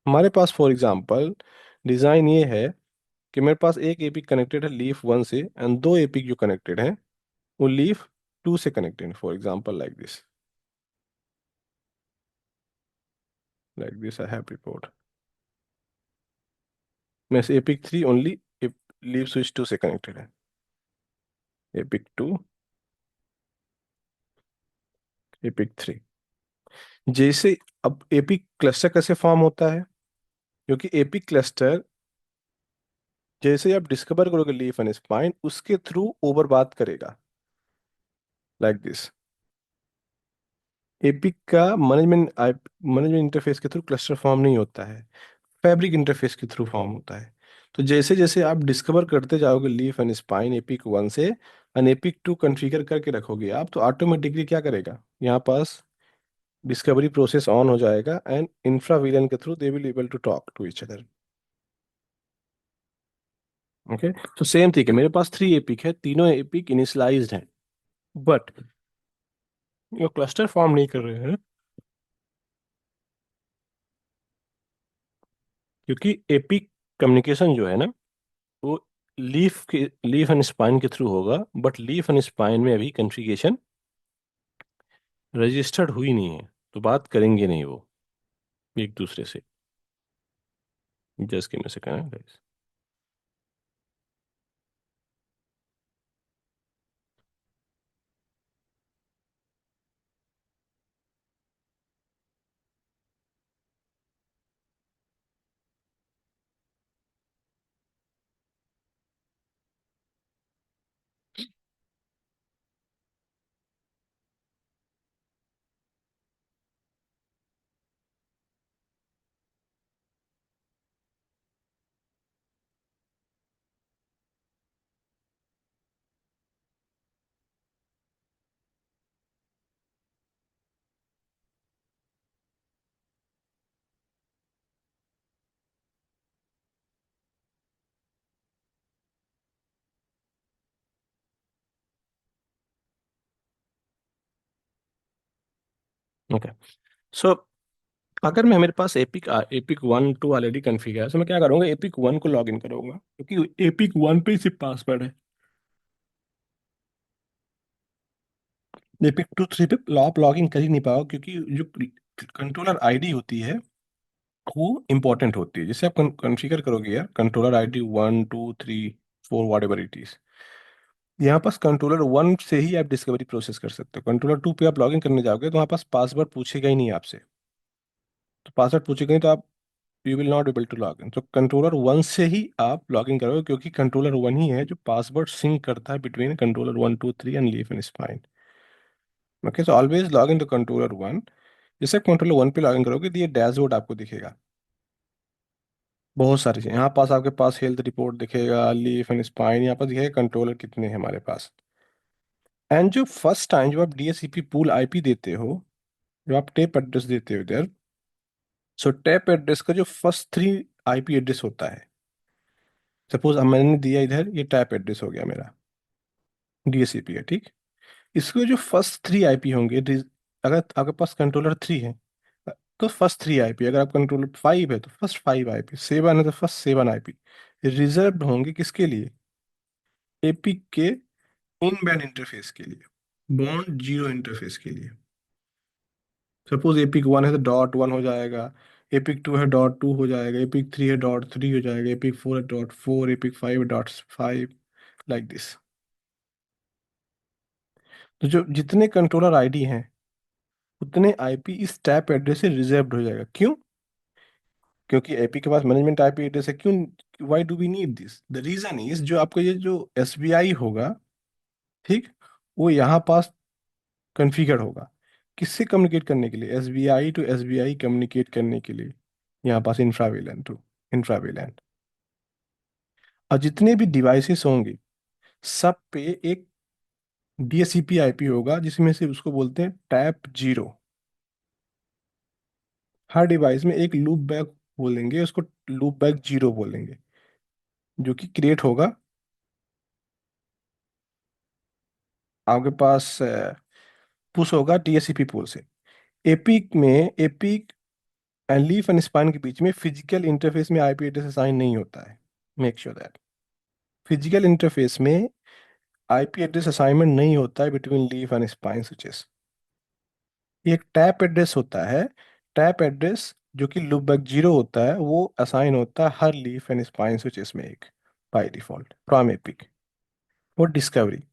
हमारे पास फॉर एग्जांपल डिज़ाइन ये है कि मेरे पास एक एपिक कनेक्टेड है लीफ 1 से, एंड दो एपिक जो कनेक्टेड हैं वो लीफ 2 से कनेक्टेड है, for example like this I have report. मैं से एपिक 3 ओनली लीफ स्विच 2 से कनेक्टेड है, एपिक 2, एपिक 3। जैसे अब एपिक क्लस्टर कैसे फॉर्म होता है, क्योंकि एपिक क्लस्टर जैसे ही आप डिस्कवर करोगे लीफ एंड स्पाइन, उसके थ्रू ओवर बात करेगा, लाइक दिस। एपिक का मैनेजमेंट इंटरफेस के थ्रू क्लस्टर फॉर्म नहीं होता है, फैब्रिक इंटरफेस के थ्रू फॉर्म होता है। तो जैसे जैसे आप डिस्कवर करते जाओगे लीफ एंड स्पाइन एपिक 1 से, एंड एपिक 2 कॉन्फ़िगर करके रखोगे आप, तो ऑटोमेटिकली क्या करेगा, यहाँ पास डिस्कवरी प्रोसेस ऑन हो जाएगा, एंड इंफ्रा वीलन के through they will able to talk to each other. Okay, तो सेम थिंग है, मेरे पास 3 एपिक है, तीनों एपिक इनिशियलाइज्ड हैं, बट ये क्लस्टर फॉर्म नहीं कर रहे हैं, क्योंकि एपिक कम्युनिकेशन जो है ना, वो लीफ एंड स्पाइन के थ्रू होगा, बट लीफ एंड स्पाइन में अभी कॉन्फ़िगरेशन रजिस्टर्ड हुई नहीं है, तो बात करेंगे नहीं वो एक दूसरे से। Just give me a second guys. Okay. So अगर मैं, मेरे पास एपिक एपिक 1 2 ऑलरेडी कॉन्फ़िगर है, तो मैं क्या करूंगा, एपिक 1 को लॉग इन करूंगा, क्योंकि एपिक 1 पे सिर्फ पासवर्ड है। एपिक 2 3 पे आप लॉग इन कर ही नहीं पाओ, क्योंकि जो कंट्रोलर आईडी होती है वो इंपॉर्टेंट होती है। जैसे आप कॉन्फ़िगर करोगे यार, controller ID 1 2 3 4 what ever it is, यहाँ पास कंट्रोलर 1 से ही आप डिस्कवरी प्रोसेस कर सकते हो। कंट्रोलर 2 पे आप लॉग इन करने जाओगे तो वहाँ पास पासवर्ड पूछेगा ही नहीं आपसे। तो पासवर्ड पूछेगा नहीं तो आप, you will not able to log in. तो कंट्रोलर 1 से ही आप लॉग इन करोगे, क्योंकि कंट्रोलर 1 ही है जो पासवर्ड सिंक करता है between controller 1 2 3 and leaf and spine. Okay, so always log in to controller 1। जैसे आप कंट्रोलर 1 पे लॉग इन करोगे तो ये डैशबोर्ड आपको दिखेगा। बहुत सारी चीज़ें यहाँ पास, आपके पास हेल्थ रिपोर्ट दिखेगा, लीफ एंड स्पाइन, यहाँ पर दिखेगा कंट्रोलर कितने हैं हमारे पास। एंड जो फर्स्ट टाइम जब आप डीएससीपी पूल आईपी देते हो, जो आप टेप एड्रेस देते हो इधर, सो टेप एड्रेस का जो फर्स्ट 3 आईपी एड्रेस होता है, सपोज अब मैंने दिया इधर, ये टैप एड्रेस हो गया मेरा, डीएससीपी है, ठीक। इसके जो फर्स्ट 3 आईपी होंगे, अगर आपके पास कंट्रोलर 3 है तो फर्स्ट 3 आईपी, अगर आप कंट्रोलर 5 है तो फर्स्ट 5 आईपी, 7 है तो फर्स्ट 7 आईपी रिजर्व होंगे किसके लिए, एपिक के इन बैंड इंटरफेस के लिए, बॉन्ड जीरो इंटरफेस के लिए। सपोज एपिक 1 है तो .1 हो जाएगा, एपिक 2 है .2 हो जाएगा, एपिक 3 है .3 हो जाएगा, एपिक 4 है .4, एपिक 5 है .5, लाइक दिस। तो जो जितने कंट्रोलर आईडी हैं उतने आईपी इस टैप एड्रेस से रिजर्व्ड हो जाएगा। क्यों? क्योंकि एपी के पास मैनेजमेंट आईपी एड्रेस है। क्यों, why do we need this? The reason is, जो आपका ये जो एसबीआई होगा, ठीक, वो यहाँ पास कॉन्फ़िगर होगा किससे कम्युनिकेट करने के लिए, एसबीआई टू एसबीआई कम्युनिकेट करने के लिए, यहाँ पास इंफ्रावेलन टू इंफ्रावेलन। और जितने भी डिवाइसेस होंगे सब पे एक डीएससीपी आईपी होगा, जिसमें से उसको बोलते हैं टैप जीरो। हर डिवाइस में एक लूप बैक बोलेंगे उसको, लूप बैक जीरो बोलेंगे, जो कि क्रिएट होगा आपके पास, पुश होगा डीएससीपी पोल से। एपिक में, epic and leaf and spine के बीच में फिजिकल इंटरफेस में आईपी एड्रेस असाइन नहीं होता है। Make sure that physical interface में आईपी एड्रेस असाइनमेंट नहीं होता है between leaf and spine switches. ये एक टैप एड्रेस होता है। टैप एड्रेस जो कि लूप बैक जीरो होता है वो असाइन होता है हर लीफ एंड स्पाइन स्विचेस में एक, बाय डिफॉल्ट फ्रॉम एपिक और डिस्कवरी।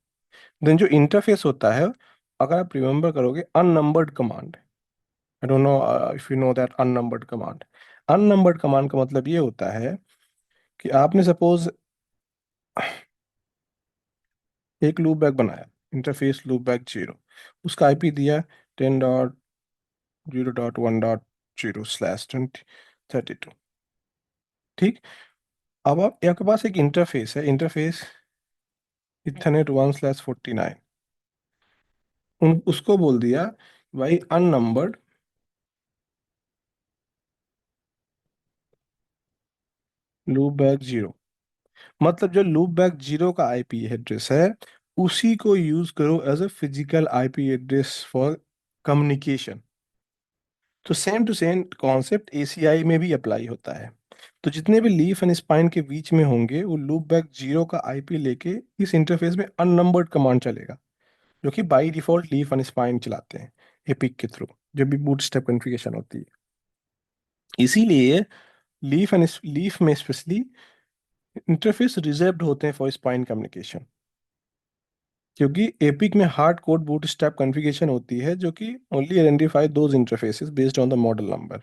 देन जो इंटरफेस होता है, अगर आप रिमेंबर करोगे, unnumbered command, I don't know if you know that unnumbered command. Unnumbered command का मतलब ये होता है कि आपने सपोज एक लूप बैक बनाया, इंटरफेस लूप बैक जीरो, उसका आईपी दिया 10.0.1.0/2032, ठीक। अब आप, आपके पास एक इंटरफेस है, इंटरफेस इथरनेट 1/49, उन उसको बोल दिया भाई अननंबर्ड लूप बैक जीरो। मतलब जो लूप बैक जीरो का आईपी एड्रेस है उसी को यूज करो as a physical IP address for communication. तो same to same concept ACI में भी अप्लाई होता है। तो जितने भी लीफ एंड स्पाइन के बीच में होंगे वो लूप बैक जीरो का आईपी लेके इस इंटरफेस में अननंबर्ड कमांड चलेगा, जो कि by default leaf and spine चलाते हैं एपिक के थ्रू, जब भी बूटस्ट्रैप कॉन्फ़िगरेशन होती है। इसीलिए लीफ में स्पेशली इंटरफेस रिजर्व्ड होते हैं फॉर स्पाइन कम्युनिकेशन, क्योंकि एपिक में हार्ड कोड बूटस्ट्रैप कॉन्फ़िगरेशन होती है जो कि only identify those interfaces based on the model number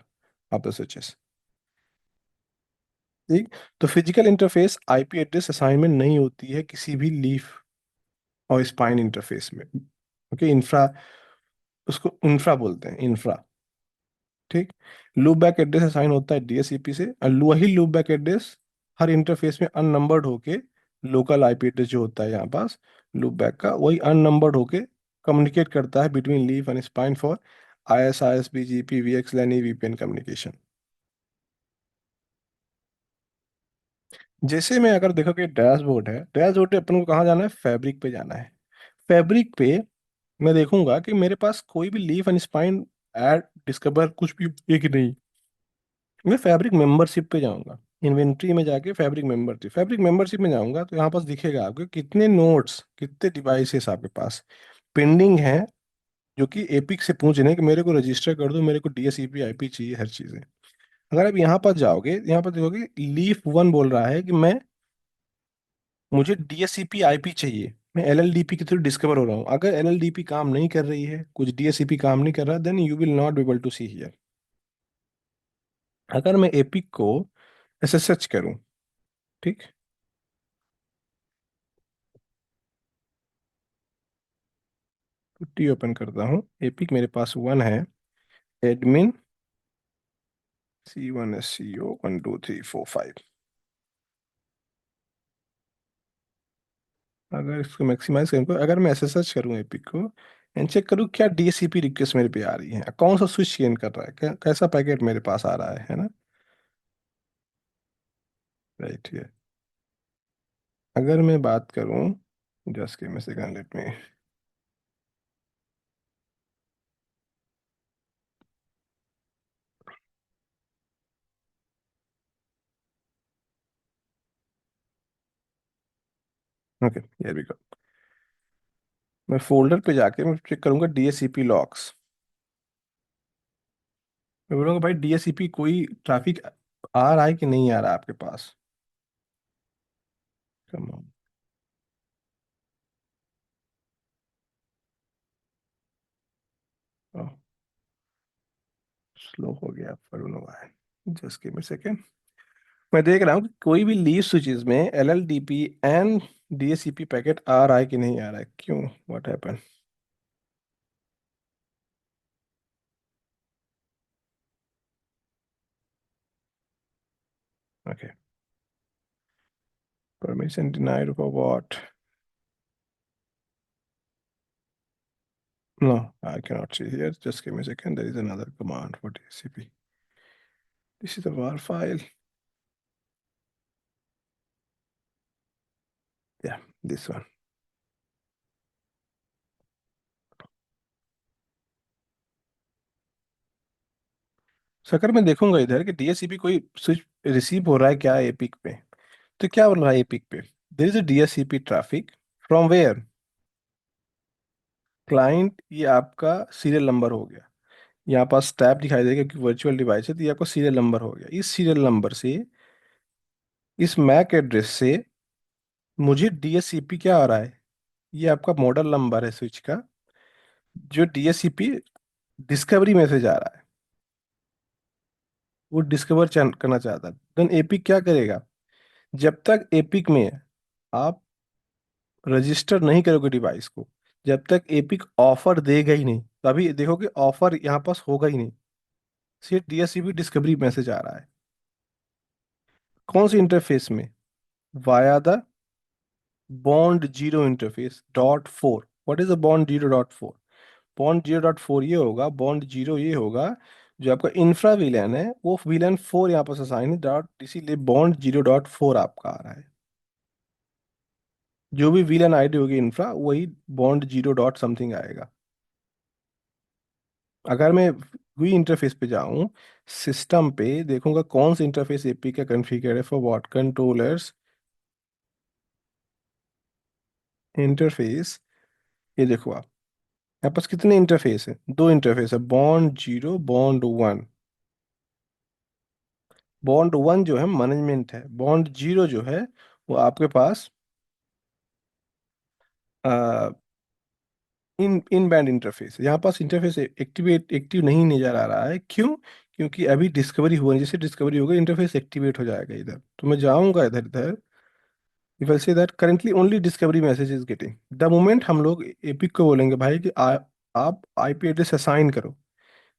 of the switches, ठीक। तो physical interface IP address assignment नहीं होती है किसी भी लीफ और स्पाइन इंटरफेस में। ओके, इंफ्रा, उसको इंफ्रा बोलते हैं, इंफ्रा, ठीक। लूप बैक एड्रेस असाइन होता है डीएससीपी से, और वही लूप बैक एड्रेस हर इंटरफेस में अननंबर्ड होके, लोकल आईपी एड्रेस जो होता है यहाँ पास लूप बैक का, वही अननंबर्ड होके कम्युनिकेट करता है between leaf and spine for IS ISP GP VXLAN VPN communication. जैसे मैं अगर देखो कि डैशबोर्ड है, डैशबोर्ड पे अपन को कहाँ जाना है, फैब्रिक पे जाना है। फैब्रिक पे मैं देखूंगा कि मेरे पास कोई भी leaf and spine add discover कुछ भी एक ही नहीं। मैं फैब्रिक मेंबरशिप पे जाऊंगा, इन्वेंट्री में जाके फैब्रिक मेंबरशिप में जाऊंगा, तो यहाँ पास दिखेगा आपको कितने नोट्स, कितने डिवाइसेस आपके पास पेंडिंग है, जो कि एपिक से पूछ रहे हैं कि मेरे को रजिस्टर कर दो, मेरे को डीएससीपी आईपी चाहिए, हर चीज़ें। अगर आप यहाँ पास जाओगे, यहाँ पर देखोगे लीफ वन बोल रहा है कि मुझे डीएससीपी आईपी चाहिए, मैं एलएलडीपी के थ्रू डिस्कवर हो रहा हूँ। अगर एलएलडीपी काम नहीं कर रही है, कुछ डीएससीपी काम नहीं कर रहा, then you will not be able to see here. अगर मैं एपिक को ऐसे सर्च करूँ, ठीक, टी ओपन करता हूँ, एपिक मेरे पास वन है, एडमिन C1 SCO 1 2 3 4 5। अगर इसको मैक्सिमाइज करूँ, अगर मैं ऐसे सर्च करूँ एपिक को एंड चेक करूँ क्या डीएससीपी रिक्वेस्ट मेरे पे आ रही है, कौन सा स्विच चेंज कर रहा है, कैसा पैकेट मेरे पास आ रहा है ना। राइट है। अगर मैं बात करूँ, just give me second, let me, okay here we go. मैं फोल्डर पे जाके मैं चेक करूंगा डीएससीपी लॉग्स। मैं बोलूंगा भाई डीएससीपी कोई ट्रैफिक आ रहा है कि नहीं आ रहा है आपके पास। कम ऑन, स्लो हो गया, पर know why, just give me second. मैं देख रहा हूँ कि कोई भी लीव स्विचेस में एलएलडीपी एंड डीएससीपी पैकेट आ रहा है कि नहीं आ रहा है, क्यों, what happen. Okay, permission denied for what, no, I can not see here, just give me second, there is another command for DSCP, this is the var file, या दिस वन। सो अगर मैं देखूंगा इधर कि DSCP कोई switch receive हो रहा है क्या एपिक पे, तो क्या बोल रहा है एपिक पे, there is a DSCP traffic from where, client, ये आपका सीरियल नंबर हो गया, यहाँ पास टैब दिखाई देगा क्योंकि वर्चुअल डिवाइस है, तो ये आपका सीरियल नंबर हो गया। इस सीरियल नंबर से, इस मैक एड्रेस से मुझे डीएससीपी क्या आ रहा है, ये आपका मॉडल नंबर है स्विच का, जो डीएससीपी डिस्कवरी मैसेज आ रहा है, वो डिस्कवर करना चाहता है। देन एपिक क्या करेगा, जब तक एपिक में आप रजिस्टर नहीं करोगे डिवाइस को, जब तक एपिक ऑफर देगा ही नहीं, तो अभी देखोगे ऑफर यहाँ पास होगा ही नहीं, सिर्फ डीएससीपी डिस्कवरी मैसेज आ रहा है। कौन सी इंटरफेस में, via the bond zero interface dot four. What is a bond zero dot four, bond zero dot four ये होगा, बॉन्ड जीरो ये होगा, जो आपका इंफ्रा विलन है वो विलन फोर यहाँ पर असाइन है, डॉट, इसीलिए बॉन्ड जीरो डॉट फोर आपका आ रहा है। जो भी विलन आईडी होगी इंफ्रा, वही बॉन्ड जीरो डॉट समथिंग आएगा। अगर मैं वी इंटरफेस पे जाऊं, सिस्टम पे देखूंगा कौन सा इंटरफेस एपी का कॉन्फ़िगर है फॉर व्हाट कंट्रोलर्स, इंटरफेस, ये देखो आप, यहाँ पास कितने इंटरफेस है, दो इंटरफेस है, bond zero bond one. Bond one जो है मैनेजमेंट है, बॉन्ड जीरो जो है वो आपके पास इन इन बैंड इंटरफेस है। यहाँ पास इंटरफेस एक्टिव नहीं नजर आ रहा है, क्यों, क्योंकि अभी डिस्कवरी हुआ नहीं, जैसे डिस्कवरी होगा इंटरफेस एक्टिवेट हो जाएगा इधर, तो मैं जाऊंगा इधर इधर, if I say that currently only discovery message is getting, the moment हम लोग एपिक को बोलेंगे भाई कि आप आईपी एड्रेस असाइन करो,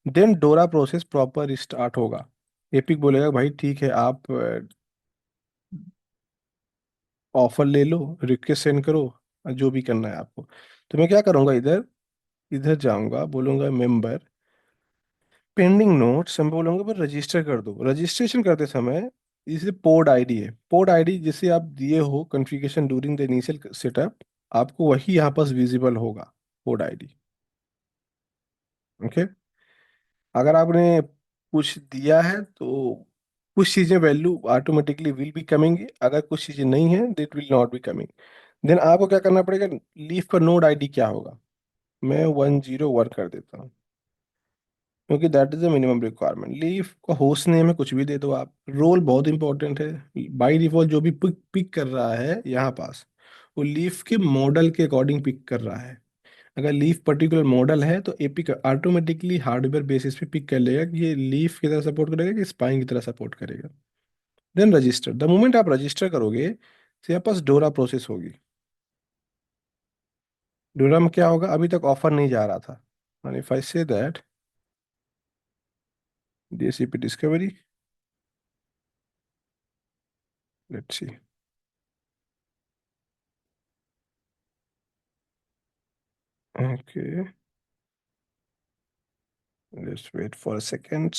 देन डोरा प्रोसेस प्रॉपर स्टार्ट होगा। एपिक बोलेगा भाई ठीक है, आप ऑफर ले लो, रिक्वेस्ट सेंड करो, जो भी करना है आपको। तो मैं क्या करूंगा इधर, इधर जाऊंगा, बोलूंगा मेंबर पेंडिंग नोट्स, मैं बोलूंगा पर रजिस्टर कर दो। रजिस्ट्रेशन करते समय इसे पोर्ट आईडी है, पोर्ट आईडी जिसे आप दिए हो configuration during the initial setup, आपको वही यहाँ पास विजिबल होगा, पोर्ट आईडी। ओके, अगर आपने कुछ दिया है तो कुछ चीजें value automatically will be coming, अगर कुछ चीजें नहीं है that will not be coming. Then आपको क्या करना पड़ेगा, लीफ का नोड आईडी क्या होगा, मैं 101 कर देता हूँ, क्योंकि that is the minimum requirement. Leaf का होस्ट नेम है, कुछ भी दे दो आप। रोल बहुत इंपॉर्टेंट है, बाय डिफॉल्ट जो भी पिक पिक कर रहा है यहाँ पास, वो लीफ के मॉडल के अकॉर्डिंग पिक कर रहा है। अगर लीफ पर्टिकुलर मॉडल है तो एपी का ऑटोमेटिकली हार्डवेयर बेसिस पे पिक कर लेगा कि ये लीफ की तरह सपोर्ट करेगा कि स्पाइन की तरह सपोर्ट करेगा। देन रजिस्टर, द मोमेंट आप रजिस्टर करोगे तो यहाँ पास डोरा प्रोसेस होगी। डोरा में क्या होगा, अभी तक ऑफर नहीं जा रहा था, and if I say that DSCP discovery, let's see, okay, let's wait for a second.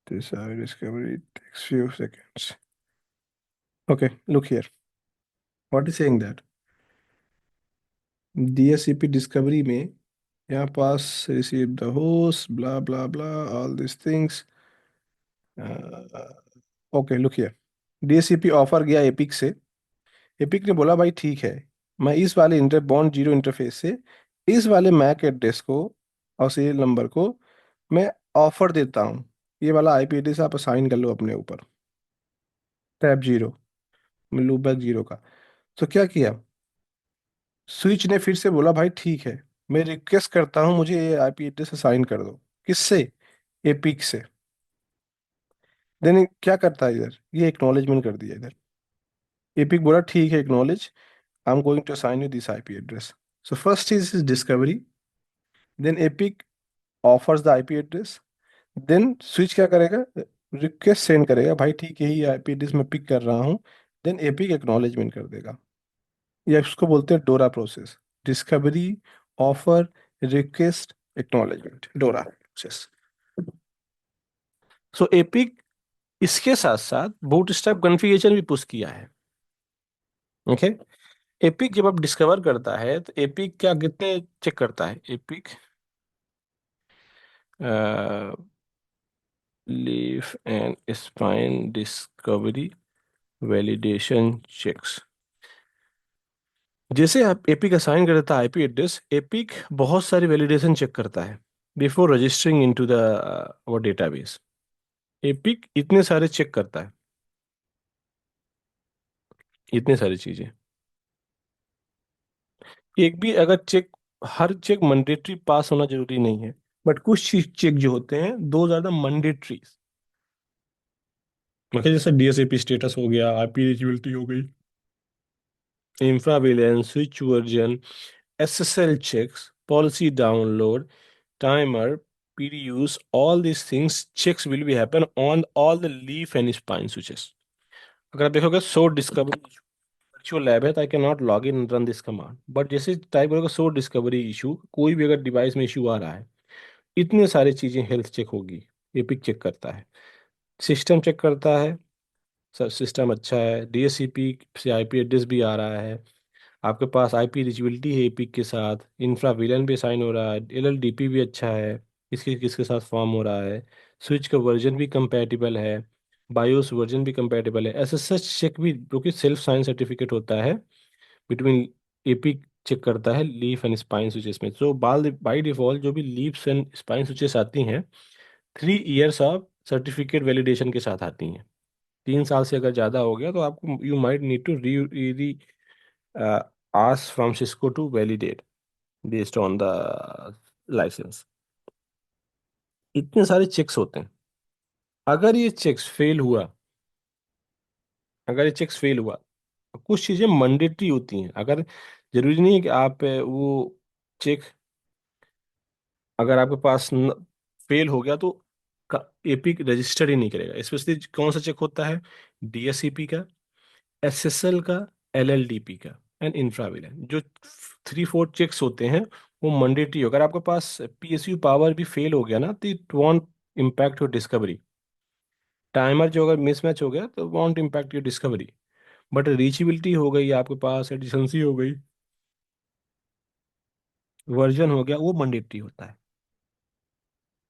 This discovery takes few seconds. Okay, look here, what is saying that DSCP discovery में यहाँ पास receive the host blah blah blah all this things. Okay look here, DSCP offer गया APIC से। APIC ने बोला भाई ठीक है, मैं इस वाले इंटर बॉन्ड जीरो इंटरफेस से इस वाले मैक एड्रेस को और सीरियल नंबर को मैं ऑफर देता हूँ, ये वाला आईपी एड्रेस आप असाइन कर लो अपने ऊपर, टैब जीरो, लूपबैक जीरो का। तो क्या किया, स्विच ने फिर से बोला भाई ठीक है, मैं रिक्वेस्ट करता हूँ मुझे ये आईपी एड्रेस असाइन कर दो। किससे, एपिक से। देन क्या करता है इधर, ये एक्नॉलेजमेंट कर दिया इधर। एपिक बोला ठीक है acknowledge, I am going to assign you this IP address. So first is discovery, then APIC offers the IP address, then switch क्या करेगा, रिक्वेस्ट सेंड करेगा भाई ठीक है यही आईपी एड्रेस मैं पिक कर रहा हूँ। देन एपिक एक्नॉलेजमेंट कर देगा। ये उसको बोलते हैं डोरा process, discovery, offer, request, acknowledgement, डोरा प्रोसेस। सो एपिक इसके साथ साथ बूटस्ट्रैप कॉन्फ़िगरेशन भी पुश किया है। ओके, एपिक जब आप डिस्कवर करता है तो एपिक क्या कितने चेक करता है, APIC leaf and spine discovery validation checks. जैसे आप एपिक असाइन कर देता है आईपी एड्रेस, एपिक बहुत सारी वैलिडेशन चेक करता है before registering into the our database. APIC इतने सारे चेक करता है, इतने सारी चीजें। एक भी अगर चेक, हर चेक मैंडेटरी पास होना जरूरी नहीं है, बट कुछ चेक जो होते हैं दो ज्यादा मैंडेटरी। मतलब जैसे डीएसएपी स्टेटस हो गया, आईपी रिचेबिलिटी हो गई, infra VLANs, switch version, SSL checks, policy download, timer, PDUs, all these things checks will be happen on all the leaf and spine switches. अगर आप देखोगे सो डिस्कवरी वर्चुअल लैब है तो आई can not log in run this command, but जैसे type करोगे सो discovery issue, कोई भी अगर डिवाइस में इशू आ रहा है, इतने सारी चीजें हेल्थ चेक होगी। एपिक चेक करता है, सिस्टम चेक करता है, सर सिस्टम अच्छा है, डीएससीपी से आईपी एड्रेस भी आ रहा है, आपके पास आईपी रिचेबिलिटी है एपिक के साथ, इंफ्रा विलन भी साइन हो रहा है, एलएलडीपी भी अच्छा है, किसके किसके साथ फॉर्म हो रहा है, स्विच का वर्जन भी कंपैटिबल है, बायोस वर्जन भी कंपैटिबल है। एसएसएच चेक भी जो कि सेल्फ साइन सर्टिफिकेट होता है बिटवीन एपिक चेक करता है लीफ एंड स्पाइन स्विचेस में। तो बाल बाई डिफॉल्ट जो भी लीफ्स एंड स्पाइन स्विचेस आती हैं 3 इयर्स ऑफ सर्टिफिकेट वैलिडेशन के साथ आती हैं। 3 साल से अगर ज़्यादा हो गया तो आपको you might need to re ask from Cisco to validate based on the license। इतने सारे चेक्स होते हैं। अगर ये चेक्स फेल हुआ, अगर ये चेक्स फेल हुआ, कुछ चीजें मैंडेटरी होती हैं। अगर जरूरी नहीं है कि आप वो चेक, अगर आपके पास फेल हो गया तो एपिक रजिस्टर्ड ही नहीं करेगा। स्पेशली कौन सा चेक होता है, डीएससीपी का, एसएसएल का, एलएलडीपी का एंड इंफ्राविलेंस, जो 3-4 चेक्स होते हैं वो मैंडेटरी। अगर आपके पास पीएसयू पावर भी फेल हो गया ना तो it won't impact your discovery. Timer जो अगर मिसमैच हो गया तो want impact your discovery, but reachability हो गई आपके पास, एडिशंसी हो गई, वर्जन हो गया, वो मैंडेटरी होता है।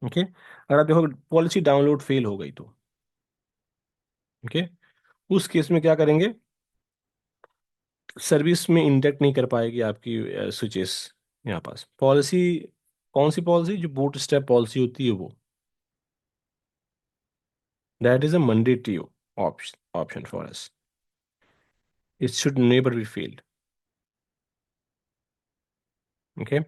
ओके, अगर आप देखो पॉलिसी डाउनलोड फेल हो गई तो, ओके, उस केस में क्या करेंगे, सर्विस में इंडेक्ट नहीं कर पाएगी आपकी स्विचेस। यहाँ पास पॉलिसी, कौन सी पॉलिसी, जो बूट स्ट्रैप पॉलिसी होती है वो, that is a mandatory option for us, it should never be failed. Okay,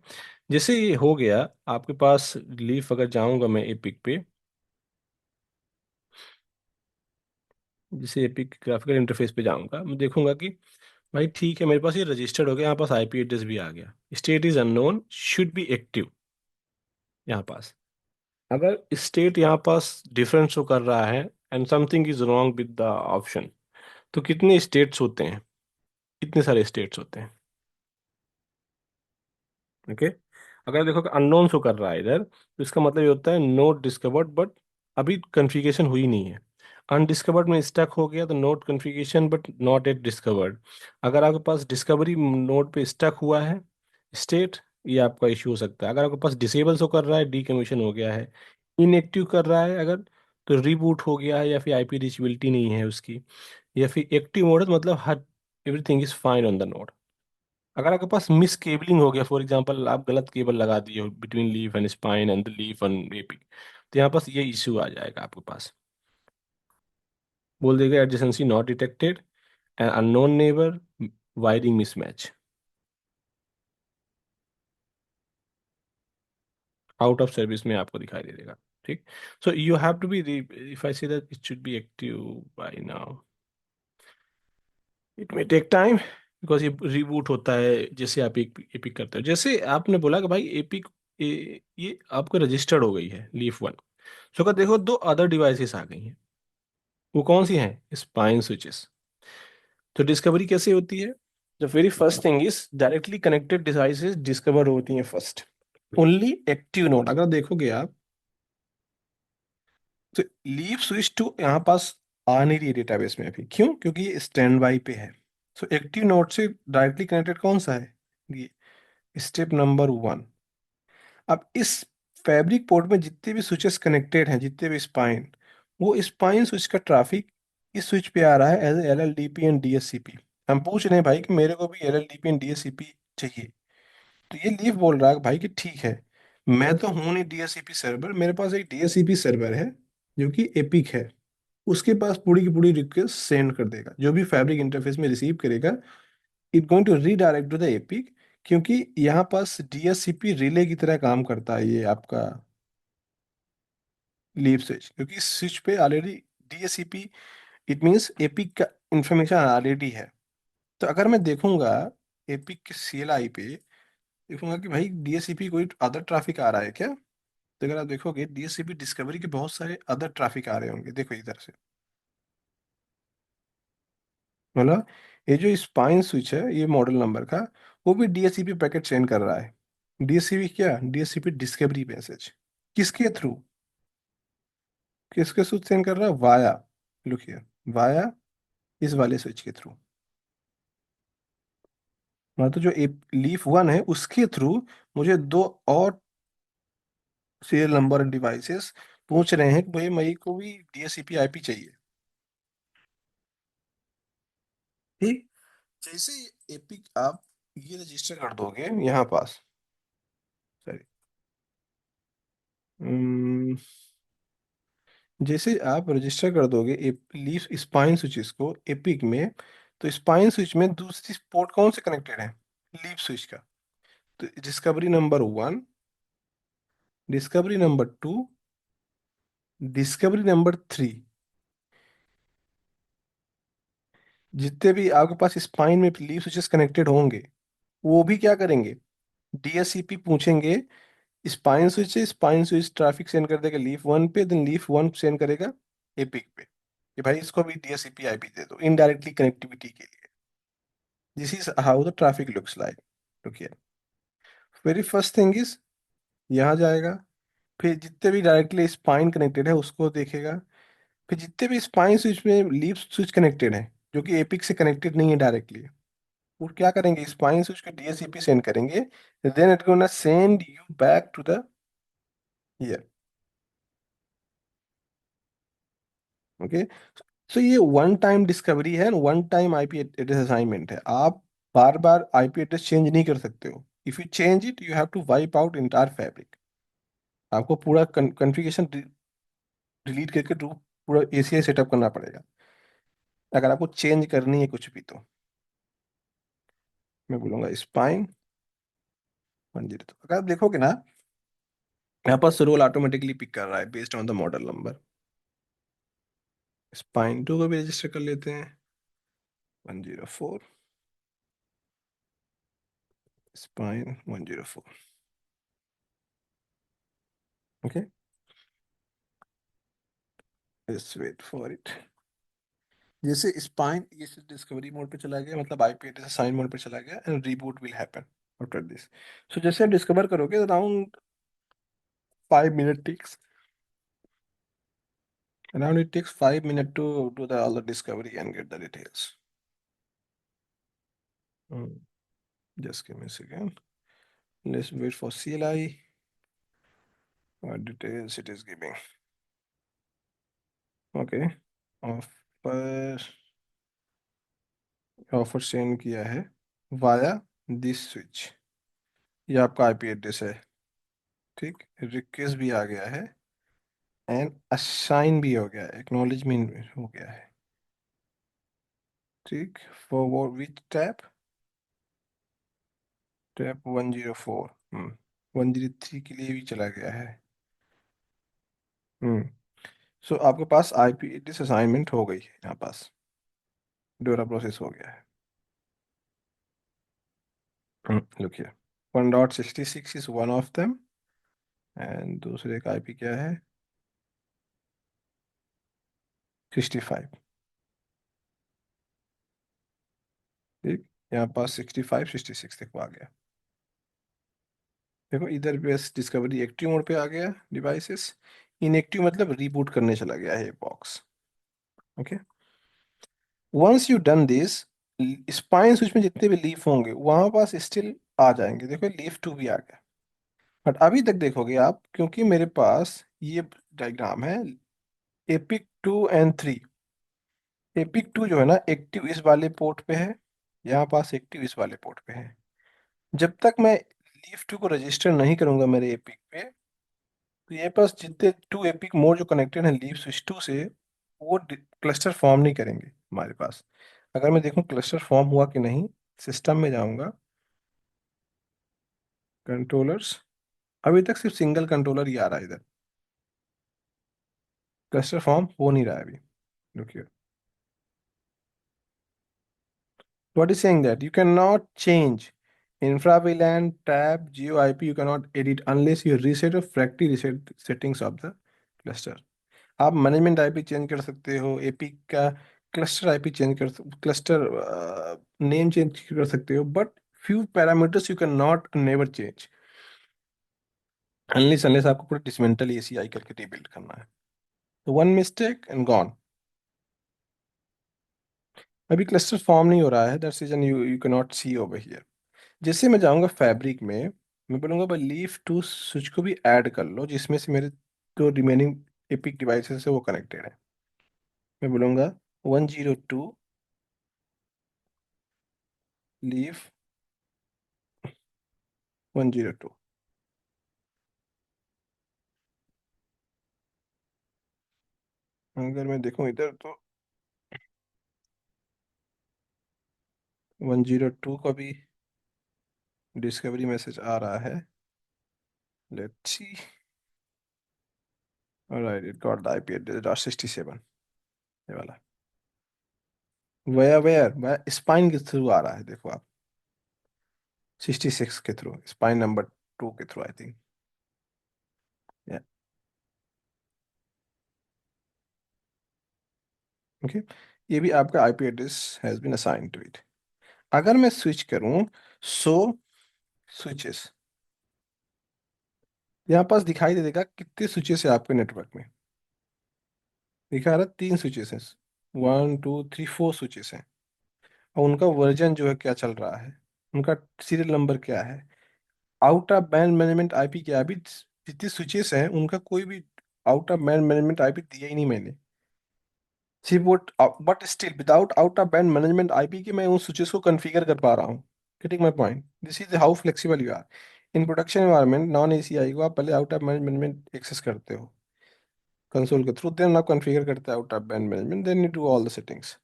जैसे ये हो गया आपके पास लीफ, अगर जाऊंगा मैं एपिक पे, जैसे एपिक ग्राफिकल इंटरफेस पे जाऊंगा, मैं देखूंगा कि भाई ठीक है, मेरे पास ये रजिस्टर्ड हो गया, यहाँ पास आईपी एड्रेस भी आ गया, state is unknown, should be active. यहाँ पास अगर स्टेट यहाँ पास डिफरेंस शो कर रहा है and something is wrong with the option, तो कितने स्टेट्स होते हैं, कितने सारे स्टेट्स होते हैं। ओके, अगर देखो कि अननोन शो कर रहा है इधर, तो इसका मतलब ये होता है नोट डिस्कवर्ड, बट अभी कन्फिगरेशन हुई नहीं है। अनडिस्कवर्ड में स्टक हो गया तो note configuration but not at discovered. अगर आपके पास डिस्कवरी नोड पे स्टक हुआ है स्टेट, ये आपका इश्यू हो सकता है। अगर आपके पास डिसेबल शो कर रहा है, डीकमीशन हो गया है, इनएक्टिव कर रहा है अगर, तो रीबूट हो गया है, या फिर आईपी रीचेबिलिटी नहीं है उसकी, या फिर एक्टिव मोड है, मतलब her everything is fine on the node. अगर आपके पास मिस केबलिंग हो गया, फॉर एग्जांपल आप गलत केबल लगा दिए हो between leaf and spine and the leaf and epic, तो यहाँ पास ये इश्यू आ जाएगा आपके पास, बोल देगा adjacency not detected and unknown neighbour, wiring mismatch, out of service में आपको दिखाई दे देगा। ठीक, so you have to be, if I say that it should be active by now, it may take time, because ये reboot होता है जैसे आप एपिक करते हो। जैसे आपने बोला कि भाई एपिक, ये आपको रजिस्टर्ड हो गई है लीफ वन, सो का देखो दो अदर डिवाइसेस आ गई हैं, वो कौन सी हैं, स्पाइन स्विचेस। तो डिस्कवरी कैसे होती है, the very first thing is directly connected devices discover होती हैं फर्स्ट, ओनली एक्टिव नोड। अगर देखोगे आप, तो लीव स्विच टू यहाँ पास आ नहीं रही है डेटाबेस में अभी, क्यों, क्योंकि ये स्टैंड बाई पे है। सो एक्टिव नोड से डायरेक्टली कनेक्टेड कौन सा है, ये स्टेप नंबर वन। अब इस फैब्रिक पोर्ट में जितने भी स्विचेस कनेक्टेड हैं, जितने भी स्पाइन, वो स्पाइन स्विच का ट्रैफिक इस स्विच पे आ रहा है as L L D P and D S C P. हम पूछ रहे हैं भाई कि मेरे को भी L L D P and D S C P चाहिए, तो ये लीव बोल रहा है भाई कि ठीक है, मैं तो हूं नहीं डीएससीपी सर्वर, मेरे पास एक डीएससीपी सर्वर है जो कि एपिक है, उसके पास पूरी की पूरी रिक्वेस्ट सेंड कर देगा, जो भी फैब्रिक इंटरफेस में रिसीव करेगा, it going to redirect to the APIC. क्योंकि यहाँ पास डीएससीपी रिले की तरह काम करता है ये आपका लीव स्विच, क्योंकि इस स्विच पे already DSCP, it means epic का इंफॉर्मेशन ऑलरेडी है। तो अगर मैं देखूंगा एपिक के सीएलआई पे, देखूंगा कि भाई डीएससीपी कोई अदर ट्रैफिक आ रहा है क्या, तो अगर आप देखोगे डीएससीपी डिस्कवरी के बहुत सारे अदर ट्रैफिक आ रहे होंगे, देखो इधर से, मतलब ये जो स्पाइन स्विच है ये मॉडल नंबर का, वो भी डीएससीपी पैकेट सेंड कर रहा है। डीएससीपी क्या, डीएससीपी डिस्कवरी मैसेज, किसके थ्रू, किसके थ्रू सेंड कर रहा है, वाया, लुक हियर, वाया इस वाले स्विच के थ्रू। मतलब तो जो लीफ वन है उसके थ्रू मुझे दो और सीरियल नंबर एंड डिवाइसेस पूछ रहे हैं कि भाई मई को भी डीएससीपी आईपी चाहिए। ठीक, जैसे एपिक आप ये रजिस्टर कर दोगे यहाँ पास, सॉरी, जैसे आप रजिस्टर कर दोगे लीफ स्पाइन स्विचेस को एपिक में, तो स्पाइन स्विच में दूसरी पोर्ट कौन से कनेक्टेड है, लीफ स्विच का, तो discovery number one, discovery number two, discovery number three, जितने भी आपके पास स्पाइन में लीफ स्विचेस कनेक्टेड होंगे, वो भी क्या करेंगे, डीएससीपी पूछेंगे, स्पाइन स्विच ट्रैफिक सेंड कर देगा लीफ वन पे, देन लीफ वन सेंड करेगा एपिक पे कि भाई इसको भी डीएससीपी आईपी दे दो इनडायरेक्टली कनेक्टिविटी के लिए। This is how the traffic looks like. Okay, very first thing is यहाँ जाएगा, फिर जितने भी डायरेक्टली स्पाइन कनेक्टेड है उसको देखेगा, फिर जितने भी स्पाइन स्विच में लीफ स्विच कनेक्टेड है जो कि एपिक से कनेक्टेड नहीं है डायरेक्टली। वो क्या करेंगे, स्पाइन से उसको डीएचसीपी सेंड करेंगे, then it gonna send you back to the here. Okay, so ये वन टाइम डिस्कवरी है, one time IP address assignment है। आप बार बार आईपी एड्रेस चेंज नहीं कर सकते हो। If you change it you have to wipe out entire fabric. आपको पूरा कॉन्फ़िगरेशन डिलीट करके पूरा एसीआई सेटअप करना पड़ेगा अगर आपको चेंज करनी है कुछ भी तो। मैं बोलूंगा स्पाइन 10। तो अगर आप देखोगे ना, यहाँ पर रोल ऑटोमेटिकली पिक कर रहा है based on the model number. Spine 2 को भी रजिस्टर कर लेते हैं, 104, spine 104। Okay, let's wait for it. जैसे स्पाइन ये डिस्कवरी मोड पे चला गया, मतलब आईपी एड्रेस असाइन मोड पे चला गया, and reboot will happen after this. So जैसे आप डिस्कवर करोगे around 5 minute takes, around it takes 5 minutes to do all the discovery and get the details. Hmm. Just give me a second. Let's wait for CLI. What details it is giving. Okay. Offer, offer send किया है via this switch. ये आपका IP address है, ठीक। Request भी आ गया है and assign भी हो गया है, एक्नॉलेजमेंट हो गया है, ठीक। For which tap, tap 104। 103 के लिए भी चला गया है। हम्म। सो आपके पास आईपी एड्रेस असाइनमेंट हो गई है यहाँ पास, डोरा प्रोसेस हो गया है। Look here, 1.66 is one of them, and दूसरे का आईपी क्या है, 65। ठीक, यहाँ पास 65 66 तक आ गया। देखो इधर बेस डिस्कवरी एक्टिव मोड पे आ गया डिवाइसेस, इनएक्टिव मतलब रीबूट करने चला गया है box. Okay, once you done this, spine switch में जितने भी लीफ होंगे वहां पास स्टिल आ जाएंगे। देखो लीफ 2 भी आ गया। बट अभी तक देखोगे आप, क्योंकि मेरे पास ये डायग्राम है एपिक 2 एंड 3। एपिक 2 जो है ना एक्टिव इस वाले पोर्ट पे है, यहाँ पास एक्टिव इस वाले पोर्ट पे है। जब तक मैं लीफ 2 को रजिस्टर नहीं करूंगा मेरे एपिक पे, तो ये पास जितने 2 एपिक मोड जो कनेक्टेड है लीफ स्विच 2 से, वो क्लस्टर फॉर्म नहीं करेंगे हमारे पास। अगर मैं देखूं क्लस्टर फॉर्म हुआ कि नहीं, सिस्टम में जाऊंगा, कंट्रोलर्स, अभी तक सिर्फ सिंगल कंट्रोलर ही आ रहा है इधर, क्लस्टर फॉर्म हो नहीं रहा है अभी। रुकिए, what is saying that you cannot change infra VLAN tab geo IP, you cannot edit unless you reset or factory reset settings of the cluster। आप मैनेजमेंट आईपी चेंज कर सकते हो, एपी का क्लस्टर आईपी चेंज कर, cluster name change कर सकते हो, but few parameters you can not never change unless unless आपको पूरा डिसमेंटल एसीआई करके रीबिल्ड करना है। तो वन मिस्टेक एंड गॉन। अभी क्लस्टर फॉर्म नहीं हो रहा है, that's reason you you can not see over here. जैसे मैं जाऊंगा फैब्रिक में, मैं बोलूंगा भाई लीफ 2 स्विच को भी ऐड कर लो जिसमें से मेरे जो रिमेनिंग एपिक डिवाइसेस है वो कनेक्टेड है। मैं बोलूंगा 102 लीफ 102। अगर मैं देखूं इधर तो 102 का भी डिस्कवरी मैसेज आ रहा है। Let's see, alright it got the IP address 67, ये वाला। वेयर स्पाइन के थ्रू आ रहा है, देखो आप, 66 के थ्रू, स्पाइन नंबर 2 के थ्रू आई थिंक। ओके, ये भी आपका IP address has been assign to it. अगर मैं स्विच करूं, सो स्विचेस, यहाँ पास दिखाई दे देगा कितने स्विचेस है आपके नेटवर्क में। दिखा रहा 3 स्विचेस हैं। One two three four switches हैं, और उनका वर्जन जो है क्या चल रहा है, उनका सीरियल नंबर क्या है, out of band management IP क्या है। अभी जितने स्विचेस हैं उनका कोई भी out of band management IP दिया ही नहीं मैंने। सिर्फ वो, but still without out of band management IP के मैं उन स्विचेस को कॉन्फ़िगर कर पा रहा हूँ। Getting my point, this is how flexible you are. In production environment non ACI को आप पहले out of band management access करते हो कंसोल के थ्रू, देन आप कॉन्फ़िगर करते हैं out of band management, then you do all the settings.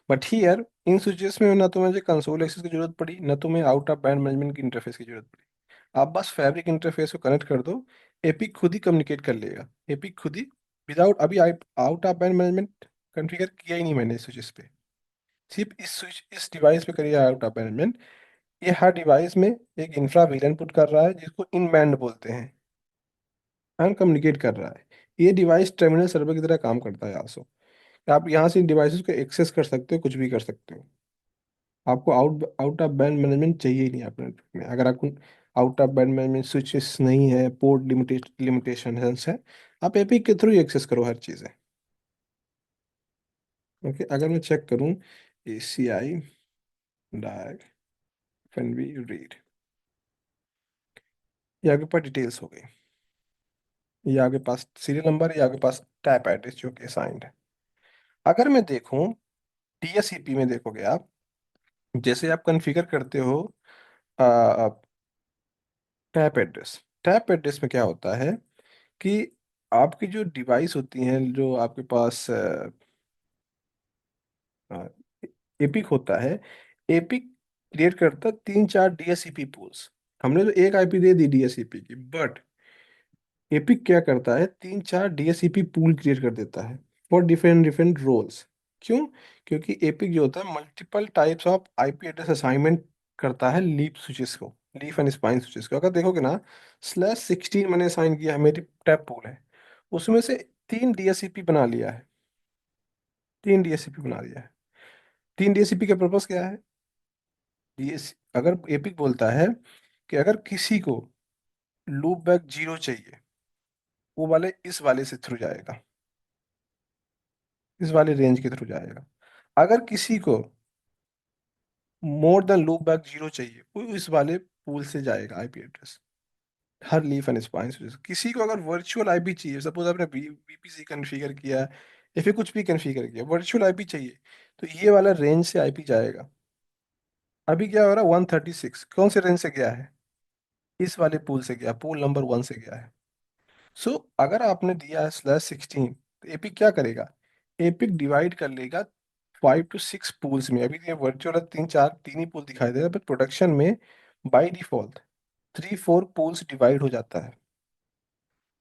But here in switches में ना तो मुझे कंसोल एक्सेस की जरूरत पड़ी, ना तो मैं आउट ऑफ बैंड मैनेजमेंट की इंटरफेस की जरूरत पड़ी। आप बस फैब्रिक इंटरफेस को कनेक्ट कर दो, एपिक खुद ही कम्युनिकेट कर लेगा। एपिक खुद ही, विदाउट अभी out of band management configure किया ही नहीं मैंने इस स्विचेस पे, सिर्फ इस स्विच इस डिवाइस पे करिए आउट ऑफ मैनेजमेंट। ये हर डिवाइस में एक इंफ्रा वीलन पुट कर रहा है जिसको इन बैंड बोलते हैं, एंड कम्युनिकेट कर रहा है। ये डिवाइस टर्मिनल सर्वर की तरह काम करता है आल्सो। आप यहाँ से डिवाइसेस को एक्सेस कर सकते हो, कुछ भी कर सकते हो। आपको out out of band management चाहिए ही नहीं अपने नेटवर्क में। अगर आपको out of band management switches नहीं है, पोर्ट लिमिटेशन है, आप एपिक के थ्रू ही एक्सेस करो हर चीज़ है। ओके, अगर मैं चेक करूँ ACI डायग फनवी रीड, ये आपके पास डिटेल्स हो गई, ये आपके पास सीरियल नंबर है, ये आपके पास टैप एड्रेस जो कि असाइंड है। अगर मैं देखूं DSCP में, देखोगे आप जैसे आप कॉन्फ़िगर करते हो टैप एड्रेस, टैप एड्रेस में क्या होता है कि आपकी जो डिवाइस होती हैं, जो आपके पास एपिक होता है, एपिक क्रिएट करता है तीन चार DSCP पूल्स। हमने तो एक आईपी दे दी DSCP की, बट एपिक क्या करता है, तीन चार DSCP पूल क्रिएट कर देता है फॉर डिफरेंट डिफरेंट रोल्स। क्यों? क्योंकि एपिक जो होता है multiple types of IP address assignment करता है लीफ स्विचेस को, लीफ एंड स्पाइन स्विचेस को। अगर देखोगे ना, /16 मैंने असाइन किया है, मेरी टैप पूल है, उसमें से तीन DSCP बना लिया है, तीन DSCP बना लिया है। तीन DSCP का पर्पस क्या है? डीएस अगर एपिक बोलता है कि अगर किसी को लूप बैक 0 चाहिए, वो वाले इस वाले से थ्रू जाएगा, इस वाले रेंज के थ्रू जाएगा। अगर किसी को मोर देन लूप बैक 0 चाहिए, वो इस वाले पूल से जाएगा IP address, her leaf and spine से। किसी को अगर वर्चुअल आईपी चाहिए, सपोज आपने VPC कॉन्फ़िगर किया है या फिर कुछ भी कॉन्फ़िगर किया, वर्चुअल आईपी चाहिए, तो ये वाला रेंज से आईपी जाएगा। अभी क्या हो रहा है, 136 कौन से रेंज से गया है, इस वाले पूल से गया, पूल नंबर 1 से गया है। सो अगर आपने दिया है /16, तो एपिक क्या करेगा, एपिक डिवाइड कर लेगा 5 to 6 पूल्स में। अभी ये वर्चुअल तीन चार, तीन ही पूल दिखाई दे रहा है, बट प्रोडक्शन में बाय डिफॉल्ट 3 4 पूल्स डिवाइड हो जाता है,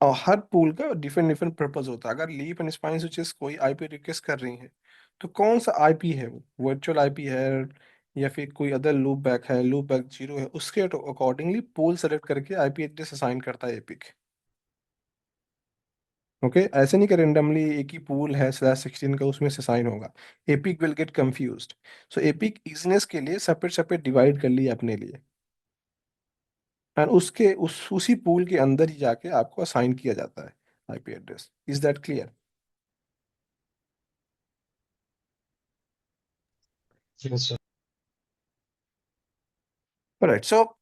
और हर पूल का डिफरेंट डिफरेंट पर्पस होता है। अगर लीफ एंड स्पाइन स्विचेस कोई आईपी रिक्वेस्ट कर रही हैं, तो कौन सा आईपी है वो, वर्चुअल आईपी है या फिर कोई अदर लूप बैक है, लूप बैक 0 है, उसके अकॉर्डिंगली पूल सेलेक्ट करके आईपी एड्रेस असाइन करता है एपिक। ओके, ऐसे नहीं कि रेंडमली एक ही पूल है /16 का उसमें से साइन होगा, epic will gate confused. So epic isness के लिए सेपरेट सेपरेट डिवाइड कर लिया अपने लिए, एंड उसके उसी पूल के अंदर ही जाके आपको असाइन किया जाता है IP address. Is that clear? Yes, sir. Right, so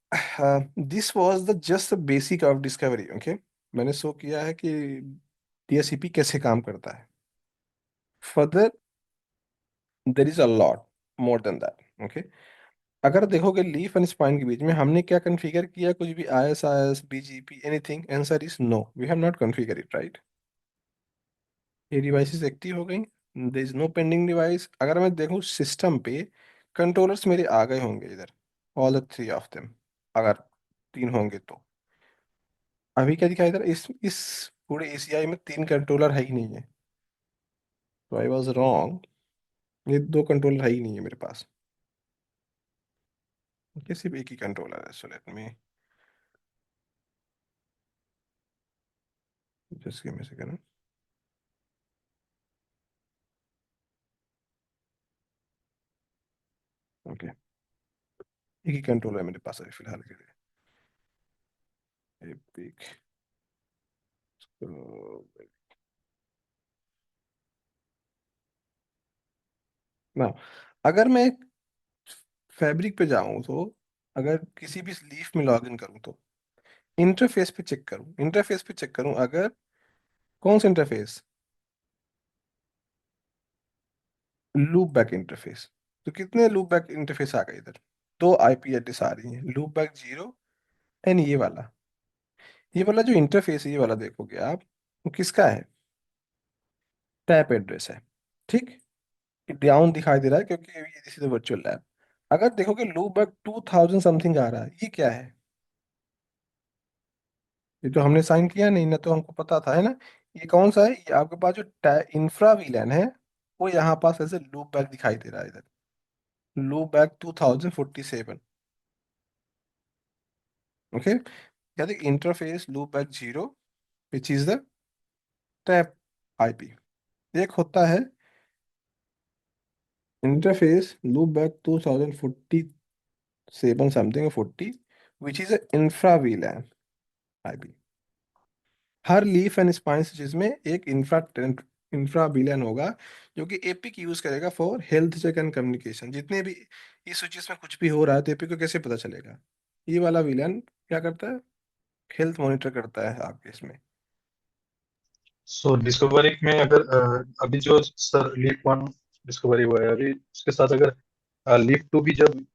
this was the just basic of discovery. Okay, मैंने शो किया है कि DSCP कैसे काम करता है। Further there is a lot more than that. Okay, अगर देखोगे लीफ एंड स्पाइन के बीच में हमने क्या कॉन्फ़िगर किया, कुछ भी ISIS BGP anything? Answer is no, we have not configure it, right. ये डिवाइसेस एक्टिव हो गई, there is no pending device. अगर मैं देखूं सिस्टम पे, कंट्रोलर्स मेरे आ गए होंगे इधर, all the three of them, अगर तीन होंगे तो। अभी क्या दिखाई दे रहा है, इस पूरे ACI में तीन कंट्रोलर है ही नहीं है, तो आई वाज रॉन्ग। ये दो कंट्रोलर है ही नहीं है मेरे पास, ओके, सिर्फ एक ही कंट्रोलर है। So let me just give me a second. Okay, एक ही कंट्रोलर है मेरे पास अभी फिलहाल के लिए, एपिक। तो ना, अगर मैं फैब्रिक पे जाऊं तो, अगर किसी भी लीफ में लॉग इन करूं तो इंटरफेस पे चेक करूं अगर, कौन सा इंटरफेस, लूप बैक इंटरफेस। तो कितने लूप बैक इंटरफेस आ गए इधर, दो आईपी एड्रेस आ रही हैं, लूप बैक 0 एंड ये वाला जो इंटरफेस है, ये वाला देखोगे आप, वो किसका है, टैप एड्रेस है। ठीक, डाउन दिखाई दे रहा है क्योंकि ये दिस इज वर्चुअल लैब। अगर देखोगे लूप बैक 2000 समथिंग आ रहा है, ये क्या है, ये तो हमने साइन किया नहीं ना, तो हमको पता था, है ना। ये कौन सा है, ये आपके पास जो इंफ्रा वीलन है, वो यहाँ पास ऐसे लूप बैक दिखाई दे रहा है इधर, लूप बैक 2047। ओके, कहते interface loop back 0 which is the TEP IP. एक होता है interface loop back 2047 something 40, which is infra VLAN IP. हर लीफ एंड स्पाइन स्विचेस में एक इंफ्रा विलन होगा, जो कि एपिक यूज करेगा for health check and communication. जितने भी इस स्विचेस में कुछ भी हो रहा है तो एपिक को कैसे पता चलेगा, ये वाला विलन क्या करता है, हेल्थ मॉनिटर करता है आपके इसमें। सो डिस्कवरी में अगर अभी जो सर लीप वन डिस्कवरी हुआ है, अभी उसके साथ अगर लीप टू भी जब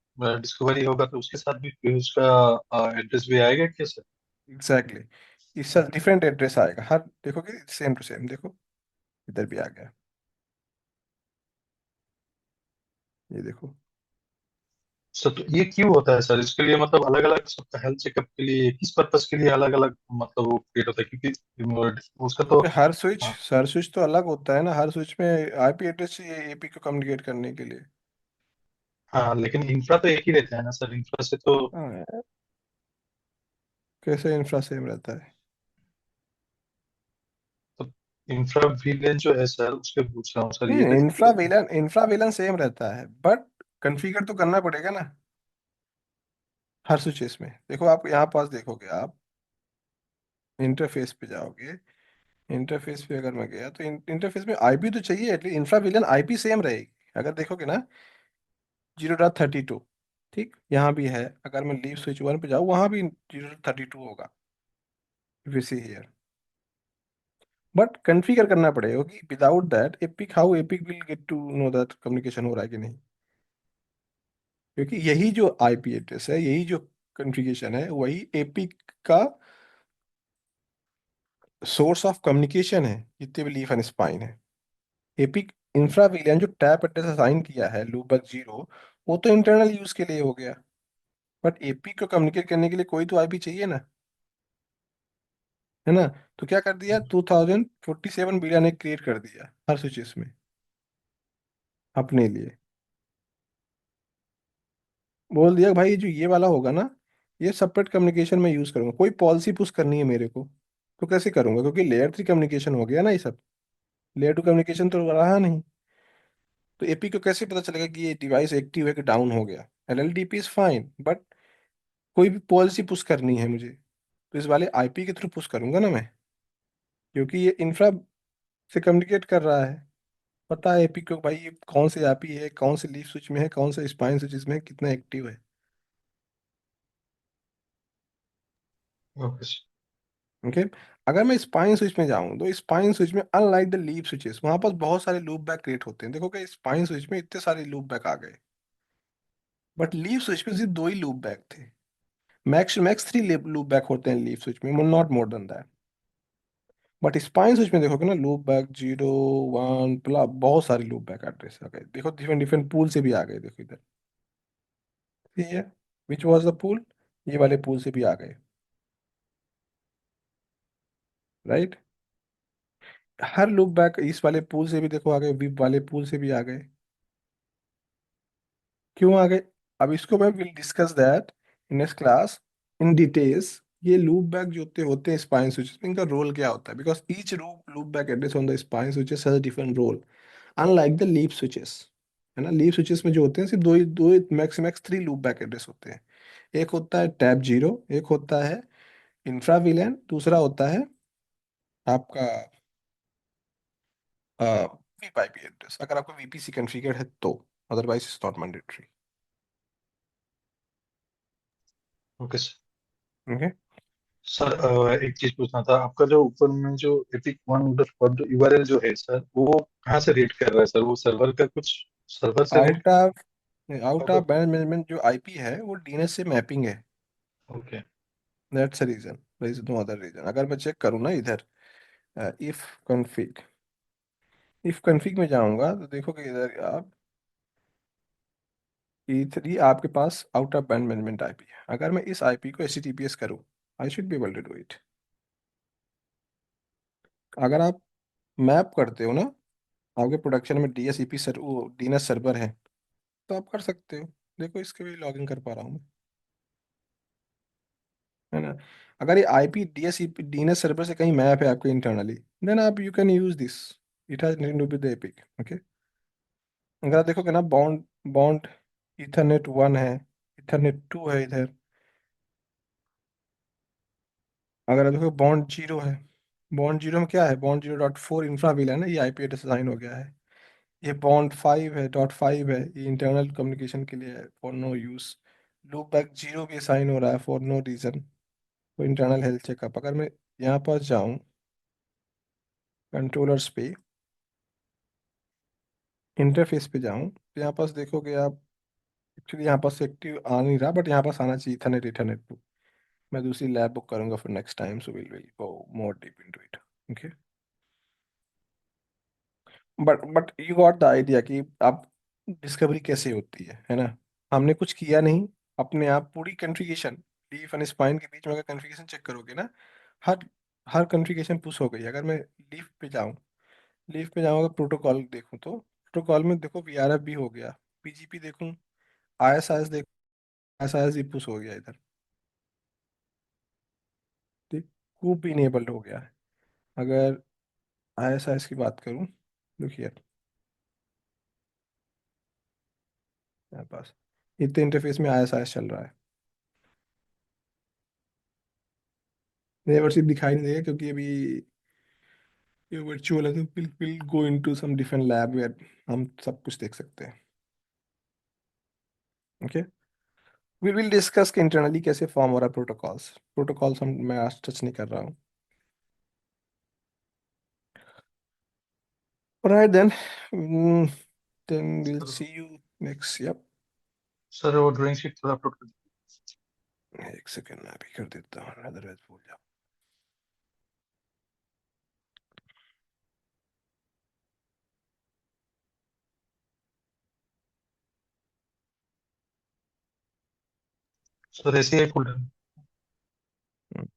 डिस्कवरी होगा तो उसके साथ भी उसका एड्रेस भी आएगा क्या सर? Exactly exactly. इसका डिफरेंट एड्रेस आएगा हर, देखोगे सेम टू सेम, देखो इधर भी आ गया, ये देखो। सर तो ये क्यों होता है सर? इसके लिए मतलब अलग अलग सबका हेल्थ चेकअप के लिए किस पर्पस के लिए अलग अलग मतलब वो क्रिएट होता है? क्योंकि उसका तो क्योंकि हर स्विच तो अलग होता है ना, हर स्विच में आईपी एड्रेस चाहिए एपी को कम्युनिकेट करने के लिए। हाँ, लेकिन इंफ्रा तो एक ही रहता है ना सर? इंफ्रा से तो हाँ, कैसे इंफ्रा सेम रहता है। इंफ्रा विलेन जो है सर उसके पूछ रहा हूँ सर, ये नहीं, कैसे इंफ्रा होता है? वेलन सेम रहता है, बट कॉन्फ़िगर तो करना पड़ेगा ना हर स्विचेस में। देखो आप यहाँ पास देखोगे, आप इंटरफेस पे जाओगे, इंटरफेस पे अगर मैं गया तो इंटरफेस में आईपी तो चाहिए at least, infra Velan IP same रहेगी। अगर देखोगे ना 0.32, ठीक यहाँ भी है, अगर मैं लीव स्विच 1 पे जाऊँ वहाँ भी 0.32 होगा, we see here. But configure करना पड़ेगा कि without that APIC, how APIC will get to know that communication हो रहा है कि नहीं। क्योंकि यही जो आईपी एड्रेस है, यही जो कॉन्फ़िगरेशन है, वही एपिक का सोर्स ऑफ कम्युनिकेशन है, जितने भी लीफ एंड स्पाइन है। एपिक इंफ्रा विलियन जो टैप एड्रेस असाइन किया है लूपबैक 0, वो तो इंटरनल यूज के लिए हो गया, बट एपिक को कम्युनिकेट करने के लिए कोई तो आईपी चाहिए ना, है ना। तो क्या कर दिया, 2047 बिलियन ने क्रिएट कर दिया हर स्विचेस में अपने लिए। बोल दिया भाई जो ये वाला होगा ना, ये सेपरेट कम्युनिकेशन में यूज करूंगा, कोई पॉलिसी पुश करनी है मेरे को तो कैसे करूंगा, क्योंकि लेयर 3 कम्युनिकेशन हो गया ना ये सब, लेयर 2 कम्युनिकेशन तो रहा नहीं। तो एपी को कैसे पता चलेगा कि ये डिवाइस एक्टिव है कि डाउन हो गया। एलएलडीपी इज फाइन, बट कोई भी पॉलिसी पुश करनी है मुझे, तो इस वाले आईपी के थ्रू पुश करूंगा ना मैं, क्योंकि ये इंफ्रा से कम्युनिकेट कर रहा है। पता है एपी को भाई ये कौन से आईपी है, कौन से लीफ स्विच में है, कौन से स्पाइन स्विच में है, कितना एक्टिव है। Okay sir. ओके, अगर मैं स्पाइन स्विच में जाऊं तो स्पाइन स्विच में अनलाइक द लीफ स्विचेस, वहां पास बहुत सारे लूप बैक क्रिएट होते हैं। देखो कि स्पाइन स्विच में इतने सारे लूप बैक आ गए, बट लीफ स्विच में सिर्फ दो ही लूप बैक थे। मैक्स मैक्स 3 लूप बैक होते हैं लीफ स्विच में, not more than that. But spine switch में देखोगे ना, लूप बैक 0 1 प्लस बहुत सारे लूप बैक एड्रेस आ गए। देखो डिफरेंट डिफरेंट पूल से भी आ गए, देखो इधर, ठीक है, विच वॉज द पूल, ये वाले पूल से भी आ गए, राइट। हर लूप बैक इस वाले पूल से भी देखो आ गए, विप वाले पूल से भी आ गए। क्यों आ गए, अब इसको मैं will discuss that in next class in details. ये लूप बैक जो होते हैं स्पाइन स्विचेस, इनका रोल क्या होता है, because each loop back address on the spine switches has different role, unlike the leaf switches, है ना। लीफ स्विचेस में जो होते हैं सिर्फ दो ही max max 3 loop back address होते हैं। एक होता है टैप 0, एक होता है इंफ्रा विलेन, दूसरा होता है आपका वीप आईपी एड्रेस, अगर आपका वीपीसी कॉन्फ़िगर है तो। otherwise it's not mandatory. Okay sir. Okay. Sir एक चीज पूछना था, आपका जो ऊपर में जो एपिक वन डॉट यूआरएल जो है सर, वो कहाँ से रीड कर रहा है सर? वो सर्वर का कुछ सर्वर से रीड आउट ऑफ आउट होगा? ऑफ बैंड मैनेजमेंट जो आईपी है वो डीएनएस से मैपिंग है। Okay that's a reason, there is no other reason. अगर मैं चेक करूँ ना इधर, इफ कॉन्फ़िग, इफ कॉन्फ़िग में जाऊंगा तो देखोगे इधर आप E3 आपके पास out of band management IP है। अगर मैं इस आईपी को एचटीटीपीएस करूँ, I should be able to do it. अगर आप मैप करते हो ना, आपके प्रोडक्शन में डीएसईपी सर वो डीएनएस सर्वर है, तो आप कर सकते हो। देखो इसके भी लॉगिन कर पा रहा हूँ मैं, है ना। अगर ये आईपी डीएसईपी डीएनएस सर्वर से कहीं मैप है आपके इंटरनली, देन आप you can use this. It has nothing to be the APIC. Okay. अगर आप देखोगे ना, बॉन्ड बॉन्ड इथरनेट 1 है, इथरनेट 2 है इधर। अगर आप देखो बॉन्ड 0 है, बॉन्ड 0 में क्या है, बॉन्ड 0.4 इंफ्राविल है ना, ये आईपी एड्रेस असाइन हो गया है। ये बॉन्ड 5 है, .5 है, ये इंटरनल कम्युनिकेशन के लिए है, for no use. Loop back 0 भी असाइन हो रहा है फॉर नो रीजन, तो इंटरनल हेल्थ चेकअप। अगर मैं यहाँ पर जाऊँ कंट्रोलर्स पे, इंटरफेस पे जाऊँ, तो यहाँ पास देखोगे आप, एक्चुअली यहाँ पास एक्टिव आ नहीं रहा, बट यहाँ पास आना चाहिए इथरनेट इथरनेट 2। मैं दूसरी लैब बुक करूंगा for next time, so will will go more deep into it. Okay. But you got the idea कि आप डिस्कवरी कैसे होती है ना। हमने कुछ किया नहीं, अपने आप पूरी कॉन्फ़िगरेशन, लीफ एंड स्पाइन के बीच में अगर कॉन्फ़िगरेशन चेक करोगे ना, हर हर कॉन्फ़िगरेशन पुश हो गई। अगर मैं लीफ पे जाऊँ, लीफ पे जाऊँ, अगर प्रोटोकॉल देखूँ तो प्रोटोकॉल में देखो वीआरएफ भी हो गया, पीजीपी देखूँ, आईएसआईएस देखो, आईएसआईएस भी पुश हो गया इधर। ठीक, कूप भी इनेबल्ड हो गया है। अगर आईएसआईएस की बात करूँ, देखिए यहाँ पास इतने इंटरफेस में आईएसआईएस चल रहा है। रिवर्सिव दिखाई नहीं देगा क्योंकि अभी ये वर्चुअल है, तो will go into some different lab where हम सब कुछ देख सकते हैं। ओके। वी विल डिस्कस कि इंटरनली कैसे फॉर्म हो रहा है प्रोटोकॉल्स। प्रोटोकॉल्स हम मैं आज टच नहीं कर रहा हूँ। Alright then, then will sir. See you next. Yup. Sir वो ड्राइंग शीट थोड़ा अपलोड कर एक सेकंड मैं अभी कर देता हूँ, अदरवाइज भूल जाओ। दीजिए सर, ऐसे ही फोल्डर। हम्म,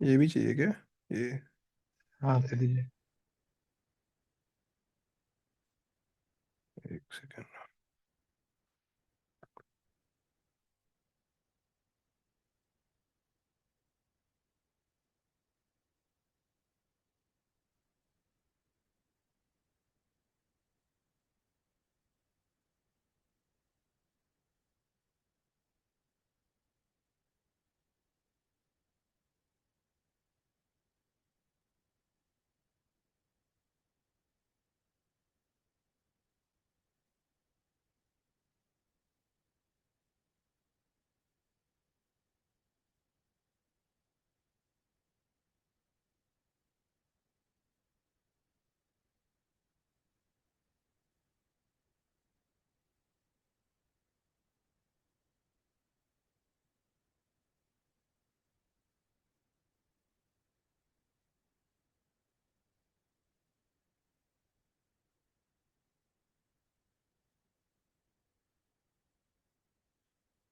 ये भी चाहिए क्या? ये हाँ दे दीजिए। एक second.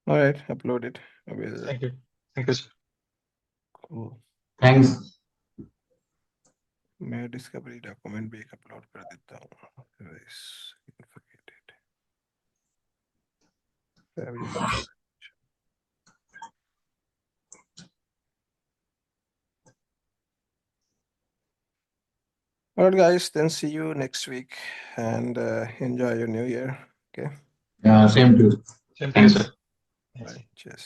Alright, uploaded. Will thank you sir. को थैंक्स। मैं डिस्कवरी डॉक्यूमेंट भी एक अपलोड कर देता हूँ। Alright, guys, then see you next week and enjoy your new year. Okay. Same to. Same to you thanks. Sir. Bye. Chess.